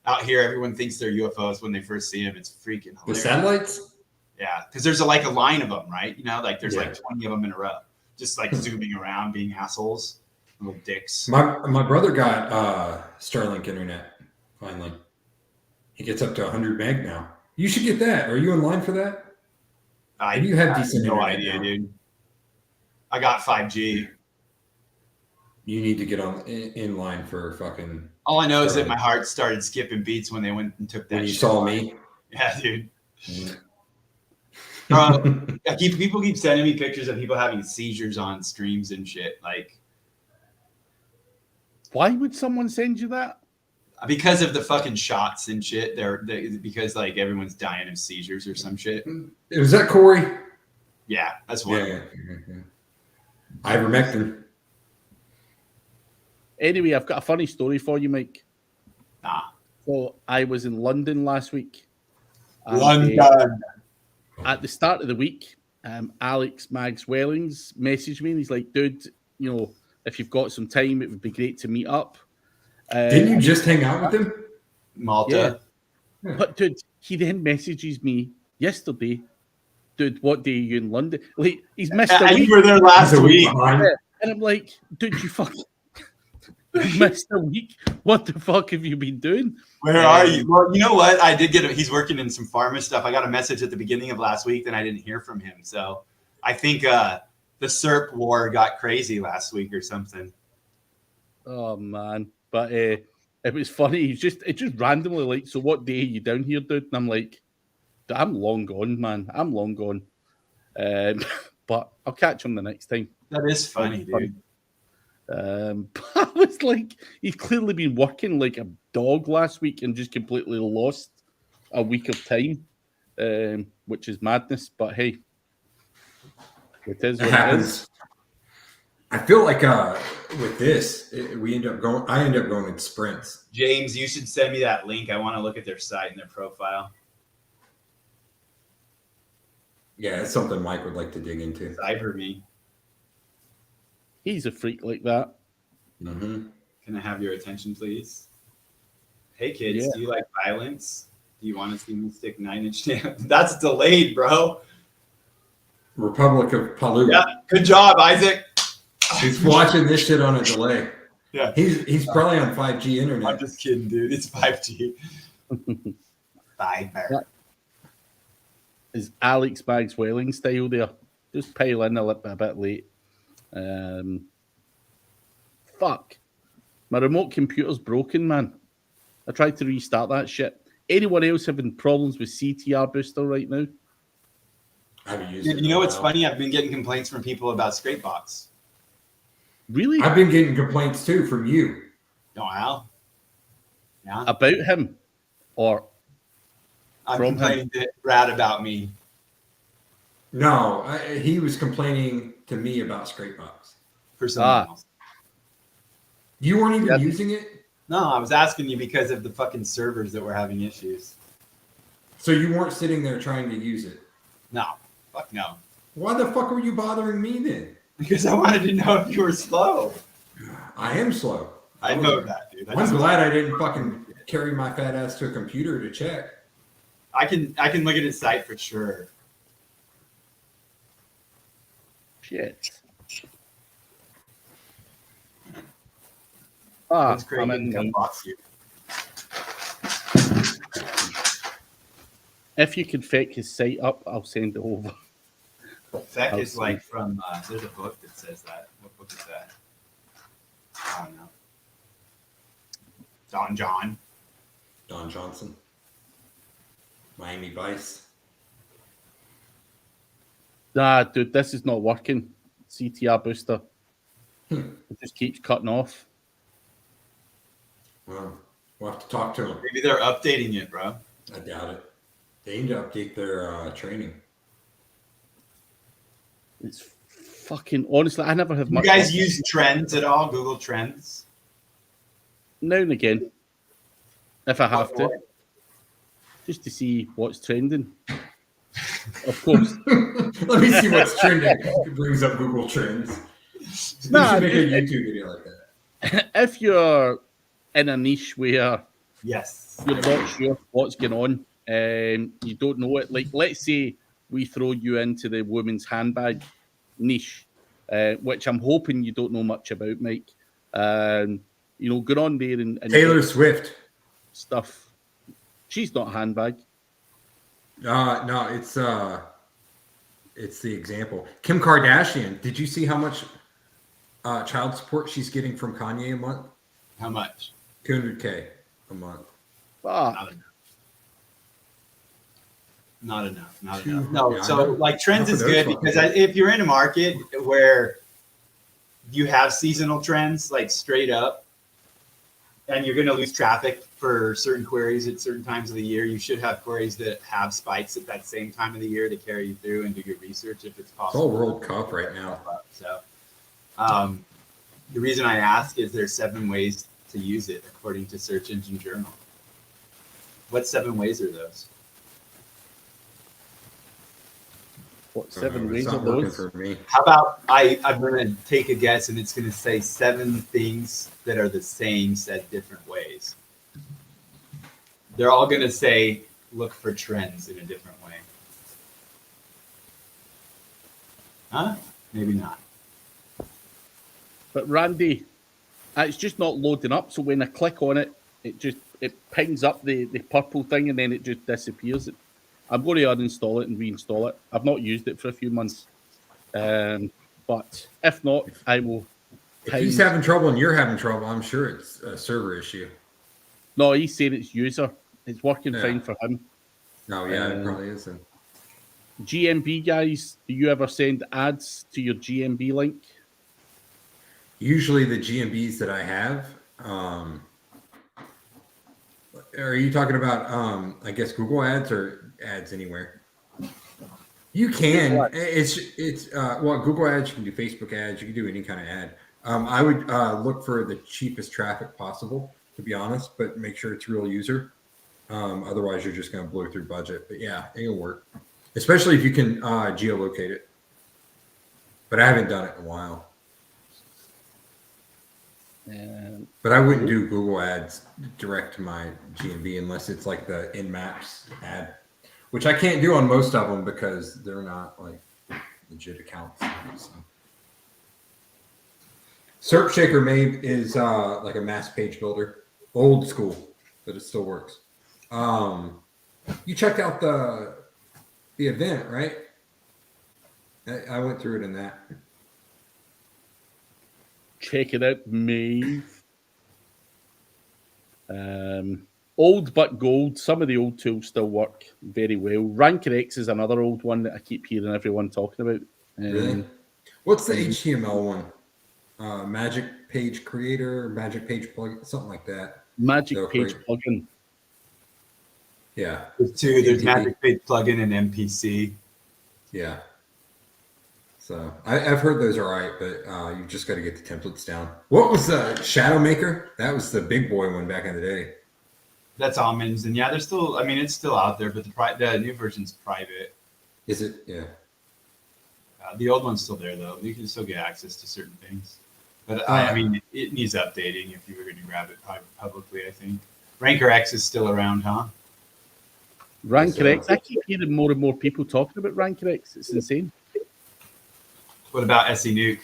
Out here, everyone thinks they're UFOs when they first see them. It's freaking hilarious. The satellites? Yeah, because there's like a line of them, right? You know, like there's like 20 of them in a row, just like zooming around, being assholes, little dicks. My brother got Starlink internet finally. He gets up to 100 meg now. You should get that. Are you in line for that? You have decent no internet idea, now. dude. I got 5G. You need to get in line for fucking. All I know Starlink. is that my heart started skipping beats when they went and took that. When you shit saw away. me. Yeah, dude. Mm-hmm. People keep sending me pictures of people having seizures on streams and shit. Like, why would someone send you that? Because of the fucking shots and shit. Because like everyone's dying of seizures or some shit. Was that Corey? Yeah, that's one. Yeah. Ivermectin. Anyway, I've got a funny story for you, Mike. Nah. So I was in London last week. London. At the start of the week, Alex Mags Wellings messaged me and he's like, dude, you know, if you've got some time, it would be great to meet up. Didn't you just hang out with him? Malta. Yeah. But dude, he then messages me yesterday, dude, what day are you in London? Like, he's missed a week. You were there last week. And I'm like, dude, you fucking missed a week. What the fuck have you been doing? Where are you? Well, you know what? I did get he's working in some pharma stuff. I got a message at the beginning of last week, then I didn't hear from him. So I think the SERP war got crazy last week or something. Oh man. But it was funny. It just randomly like, so what day are you down here, dude? And I'm like, I'm long gone, man. I'm long gone. But I'll catch him the next time. That is funny, dude. But I was like, he's clearly been working like a dog last week and just completely lost a week of time, which is madness. But hey, it is what it is. I feel like with this, I end up going in sprints. James, you should send me that link. I want to look at their site and their profile. Yeah, it's something Mike would like to dig into. Cyber me. He's a freak like that. Mm-hmm. Can I have your attention, please? Hey, kids, do you like violence? Do you want to see me stick 9-inch nails? That's delayed, bro. Republic of Palu. Yeah, good job, Isaac. He's watching this shit on a delay. Yeah, he's probably on 5G internet. I'm just kidding, dude. It's 5G. Fiber. Is Alex Bags Welling style there? Just pile in a bit late. Fuck. My remote computer's broken, man. I tried to restart that shit. Anyone else having problems with CTR Booster right now? I haven't used it. You know what's funny? I've been getting complaints from people about Scrapebox. Really? I've been getting complaints too from you. Oh, Al? Yeah. About him? Or I'm from complaining to Brad about me. No, he was complaining to me about Scrapebox. For something else. You weren't even using it? No, I was asking you because of the fucking servers that were having issues. So you weren't sitting there trying to use it? No. Fuck no. Why the fuck were you bothering me then? Because I wanted to know if you were slow. I am slow. I know that, dude. I'm glad I didn't fucking carry my fat ass to a computer to check. I can look at his site for sure. shit. When's Craig I'm gonna in. come box you? If you can fake his site up, I'll send it over. Feck I'll is see. like from. There's a book that says that. What book is that? I don't know. Don Johnson. Miami Vice. Nah, dude, this is not working. CTR booster. It just keeps cutting off. Well, we'll have to talk to him. Maybe they're updating it, bro. I doubt it. They need to update their training. It's fucking honestly, I never have You much. guys use Trends at all? Google Trends? Now and again, if I have to, What? just to see what's trending. Of course. Let me see what's trending. It brings up Google Trends. Nah, You should make a YouTube video like that. If you're in a niche where Yes. you're not sure what's going on, you don't know it. Like, let's say we throw you into the women's handbag niche, which I'm hoping you don't know much about, Mike. You know, go on there and Taylor get Swift. stuff. She's not a handbag. No, it's the example. Kim Kardashian. Did you see how much child support she's getting from Kanye a month? How much? $200K a month. Ah, Not enough. Not Two- enough. No, yeah, I so know. like Trends Not is for those good fucking because people. if you're in a market where you have seasonal trends, like straight up, and you're going to lose traffic for certain queries at certain times of the year, you should have queries that have spikes at that same time of the year to carry you through and do your research if it's It's all possible. World Cup right now. So, the reason I ask is there's 7 ways to use it according to Search Engine Journal. What 7 ways are those? what 7 It's ways not of working those? for me. How about I'm going to take a guess and it's going to say 7 things that are the same said different ways. They're all going to say look for trends in a different way. Huh? Maybe not. But Randy, it's just not loading up. So when I click on it, it pings up the purple thing and then it just disappears. I'm going to uninstall it and reinstall it. I've not used it for a few months. But if not, I will. If he's having trouble and you're having trouble, I'm sure it's a server issue. No, he's saying it's user. It's working Yeah. fine for him. No, yeah, it probably isn't. GMB guys, do you ever send ads to your GMB link? Usually the GMBs that I have, are you talking about, I guess, Google ads or ads anywhere? You can. It's well, Google ads, you can do Facebook ads, you can do any kind of ad. I would look for the cheapest traffic possible, to be honest, but make sure it's real user. Otherwise, you're just going to blow through budget. But yeah, it'll work, especially if you can geolocate it. But I haven't done it in a while. But I wouldn't do Google ads direct to my GMB unless it's like the in-maps ad, which I can't do on most of them because they're not like legit accounts. So. Serp Shaker Mave is like a mass page builder, old school, but it still works. You checked out the event, right? I went through it in that. Check it out, Maeve. Old but gold. Some of the old tools still work very well. Ranker X is another old one that I keep hearing everyone talking about. Really? What's the HTML one? Magic Page Creator, Magic Page Plugin, something like that. Magic Page Plugin. Yeah. There's 2. There's Magic Page Plugin and MPC. Yeah. So I've heard those are all right, but you've just got to get the templates down. What was the Shadow Maker? That was the big boy one back in the day. That's almonds, and yeah, there's still. I mean, it's still out there, but the new version's private. Is it? Yeah. The old one's still there though. You can still get access to certain things, but I mean, it needs updating if you were going to grab it publicly. I think Ranker X is still around, huh? Ranker X. I keep hearing more and more people talking about Ranker X. It's insane. What about SE Nuke?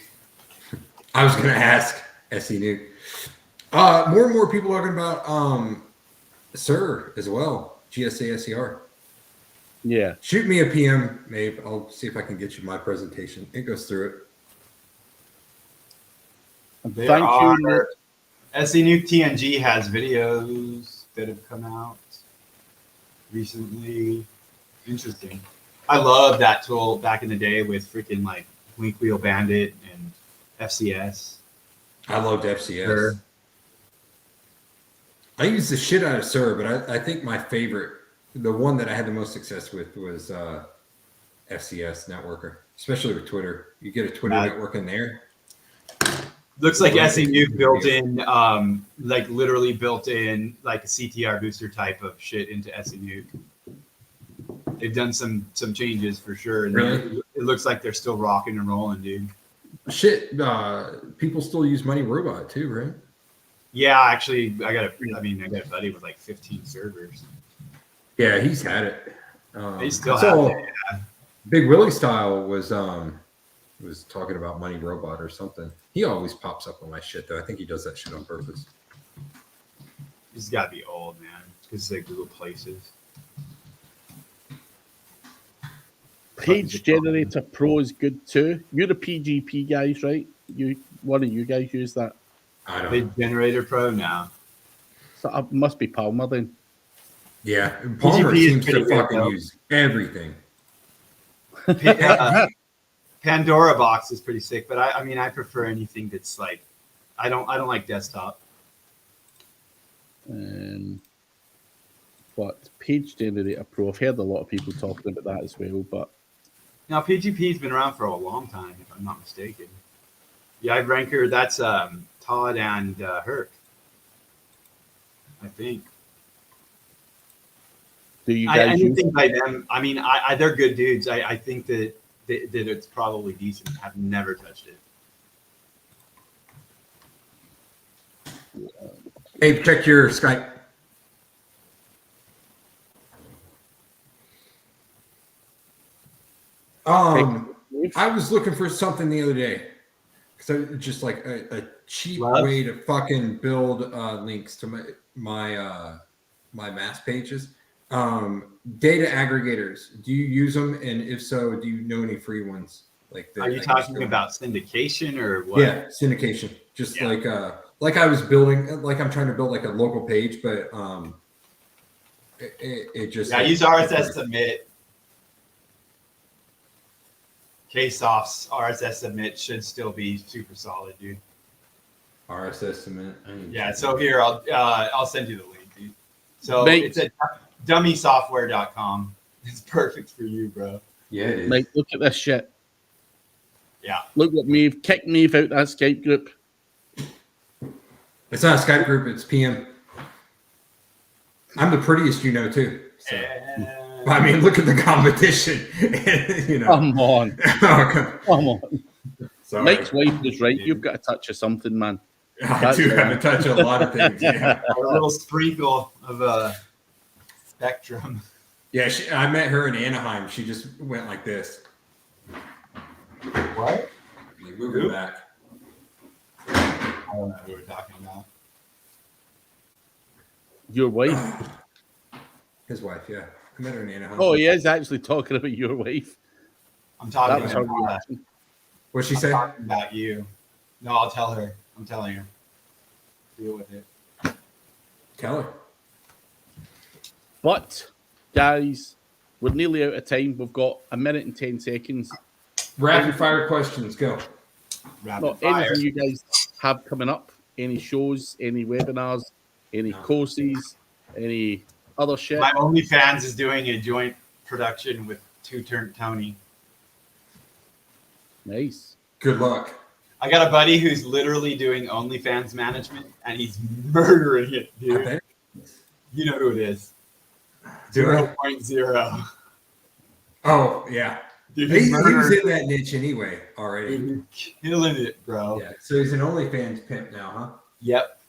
I was going to ask SE Nuke. More and more people talking about SER as well. GSA SER. Yeah. Shoot me a PM, Maeve. I'll see if I can get you my presentation. It goes through it. Thank you. SE Nuke TNG has videos that have come out recently. Interesting. I love that tool back in the day with freaking like Wink Wheel Bandit and FCS. I loved FCS. Sure. I used the shit out of SER, but I think my favorite, the one that I had the most success with was FCS Networker, especially with Twitter. You get a Twitter network in there. Looks like SE Nuke built in, like literally built in like a CTR booster type of shit into SE Nuke. They've done some changes for sure. And Really? it looks like they're still rocking and rolling, dude. Shit, people still use Money Robot too, right? Yeah, actually, I got a buddy with like 15 servers. Yeah, he's had it. They still have it. Yeah. Big Willie Style was talking about Money Robot or something. He always pops up on my shit though. I think he does that shit on purpose. He's got to be old, man, because they Google Places. Page Generator Pro is good too. You're the PGP guys, right? One of you guys use that. I don't. Page Generator Pro now. So it must be Palmer then. Yeah, Palmer PGP is seems to pretty good, fucking though. use everything. Pandora Box is pretty sick, but I prefer anything that's like, I don't like desktop. But Page Generator Pro, I've heard a lot of people talking about that as well. But Now PGP's been around for a long time, if I'm not mistaken. Yeah, Ranker, that's Todd and Herc, I think. do you guys use Anything by them? I mean, they're good dudes. I think that it's probably decent. I've never touched it. Hey, check your Skype. I was looking for something the other day because just like a cheap way to fucking build links to my mass pages. Data aggregators. Do you use them? And if so, do you know any free ones? Are you talking about syndication or what? Yeah, syndication. Just like I was building, like I'm trying to build like a local page, but it just I use RSS Submit. Ksoft's RSS Submit should still be super solid, dude. RSS Submit. Yeah. So here I'll send you the link, dude. So it's at dummysoftware.com. It's perfect for you, bro. Yeah, it is. Mate, look at this shit. Yeah. Look what Maeve kicked Maeve out that Skype group. It's not a Skype group, it's PM. I'm the prettiest, you know, too. So. I mean, look at the competition. You know. Come on. Come on. Sorry. Mike's wife was right. You've got a touch of something, man. I do have a touch of a lot of things. Yeah. A little sprinkle of a spectrum. Yeah, I met her in Anaheim. She just went like this. What? Like moving back. I don't know who we're talking about. Your wife? His wife, yeah. I met her in Anaheim. Oh, he is actually talking about your wife. I'm talking That was her about reaction. What'd she I'm say? talking about you. No, I'll tell her. I'm telling her. Deal with it. Tell her. But, guys, we're nearly out of time. We've got 1 minute and 10 seconds. Rapid fire questions, go. Rapid fire. Anything you guys have coming up? Any shows, any webinars, any courses, any other shit? My OnlyFans is doing a joint production with Two Turn Tony. Nice. Good luck. I got a buddy who's literally doing OnlyFans management, and he's murdering it, I dude. bet. You know who it is. Do it. 0.0. Oh, yeah. Dude, He he's was murdering in that niche anyway already. He's killing it, bro. Yeah. So he's an OnlyFans pimp now, huh? Yep.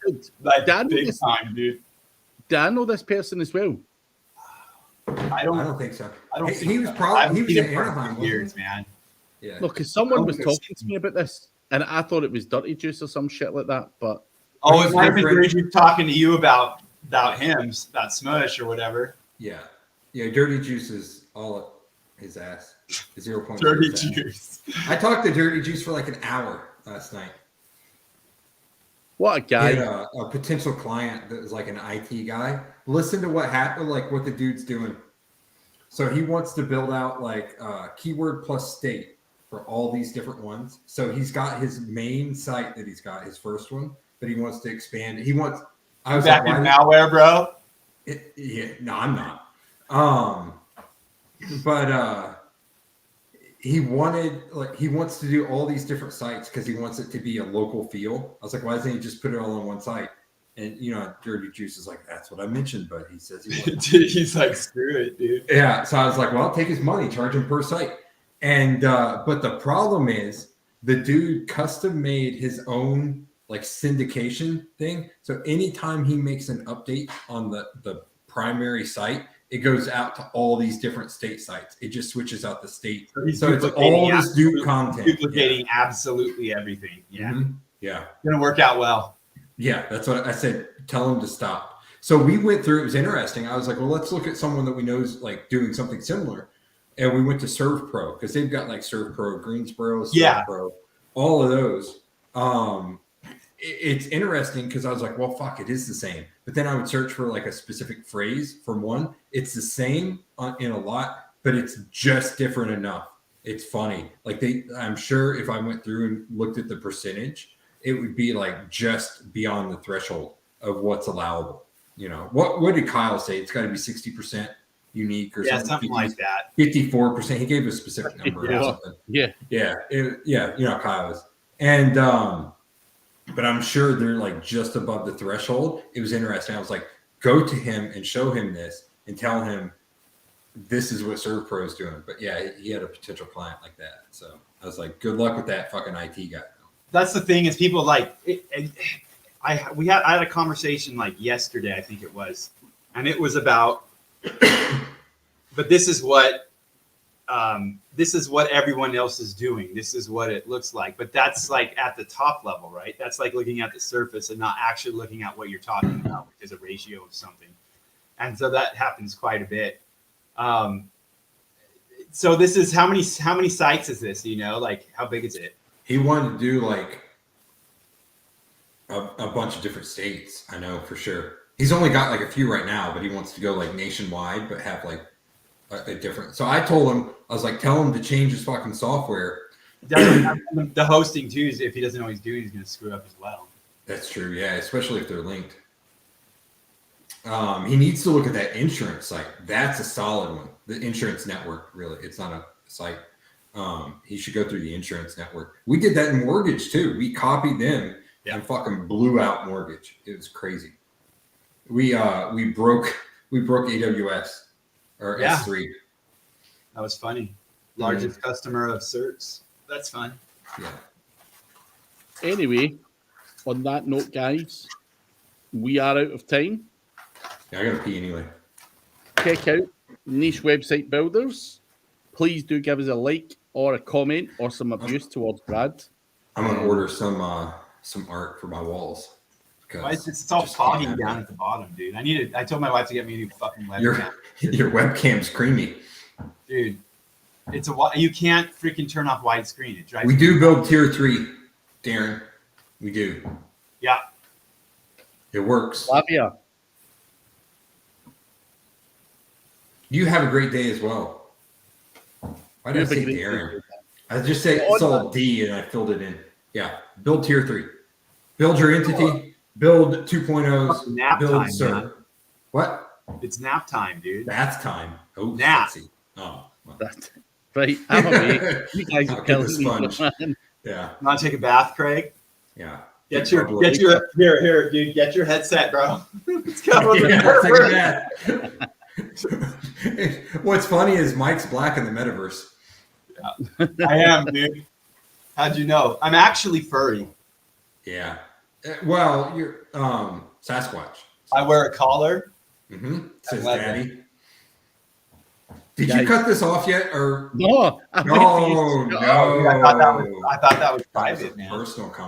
Like, Dan, big time, dude. do I know this person as well? I I don't don't think so. I don't He think was so. probably I've he was seen in him for Anaheim. wasn't years, he? man. Yeah. Look, because someone was Okay. talking to me about this, and I thought it was Dirty Juice or some shit like that, but Oh, he's it might have been different. Dirty Juice talking to you about him, about Smush or whatever. Yeah. Dirty Juice is all up his ass. 0.0. Dirty Juice. I talked to Dirty Juice for like an hour last night. What a He guy. had a potential client that was like an IT guy. Listen to what happened, like what the dude's doing. So he wants to build out like keyword plus state for all these different ones. So he's got his main site that he's got, his first one, but he wants to expand. He wants. I was back like, in malware, bro. No, I'm not. But he wants to do all these different sites because he wants it to be a local feel. I was like, why doesn't he just put it all on one site? And Dirty Juice is like, that's what I mentioned, but he says he wants. He's like, screw it, dude. Yeah. So I was like, well, take his money, charge him per site. And but the problem is the dude custom made his own like syndication thing. So anytime he makes an update on the primary site, it goes out to all these different state sites. It just switches out the state. So it's all this dude content. Duplicating absolutely everything. Yeah. Mm-hmm. Yeah. Gonna work out well. Yeah, that's what I said. Tell him to stop. So we went through, it was interesting. I was like, well, let's look at someone that we know is like doing something similar. And we went to Serve Pro because they've got like Serve Pro, Greensboro, Serve Pro, all of those. It's interesting because I was like, well, fuck, it is the same. But then I would search for like a specific phrase from one. It's the same in a lot, but it's just different enough. It's funny. Like I'm sure if I went through and looked at the percentage, it would be like just beyond the threshold of what's allowable. What did Kyle say? It's got to be 60% unique or something like that. 54%. He gave a specific number or something. Yeah. Kyle is. And but I'm sure they're like just above the threshold. It was interesting. I was like, go to him and show him this and tell him this is what Serve Pro is doing. But yeah, he had a potential client like that. So I was like, good luck with that fucking IT guy. That's the thing is people like I had a conversation like yesterday, I think it was, and it was about but this is what everyone else is doing. This is what it looks like. But that's like at the top level, right? That's like looking at the surface and not actually looking at what you're talking about, which is a ratio of something. And so that happens quite a bit. So this is how many sites is this? Like how big is it? He wanted to do like a bunch of different states. I know for sure. He's only got like a few right now, but he wants to go like nationwide, but have like a different. So I told him, I was like, tell him to change his fucking software. The hosting too, if he doesn't know what he's doing, he's going to screw up as well. That's true. Yeah. Especially if they're linked. He needs to look at that insurance site. That's a solid one. The insurance network, really. It's not a site. He should go through the insurance network. We did that in mortgage too. We copied them and fucking blew out mortgage. It was crazy. We broke AWS or S3. That was funny. Largest customer of certs. That's fun. Yeah. Anyway, on that note, guys, we are out of time. Yeah, I gotta pee anyway. Check out Niche Website Builders. Please do give us a like or a comment or some abuse towards Brad. I'm gonna order some art for my walls. It's all foggy down at the bottom, dude. I told my wife to get me a new fucking webcam. Your webcam's creamy, dude. You can't freaking turn off widescreen. It drives. We do build tier 3, Darren. We do. Yeah. It works. Flavia. You have a great day as well. Why did I say Darren? I just say it's all D and I filled it in. Yeah. Build tier 3. Build your entity. Build 2.0s. Nap build time, server. man. What? It's nap time, dude. Bath time. Oh, nap. sexy. Oh, well. Right. I'm away. You guys are killing me, man. Yeah. You want to take a bath, Craig? Yeah. Get your here, dude. Get your headset, bro. Let's go. Yeah, what's funny is Mike's black in the metaverse. Yeah. I am, dude. How'd you know? I'm actually furry. Yeah. Well, you're Sasquatch. I wear a collar. Mm-hmm. Says Daddy. Did you cut this off yet, or no? No. I thought that was private, man. Personal conversation.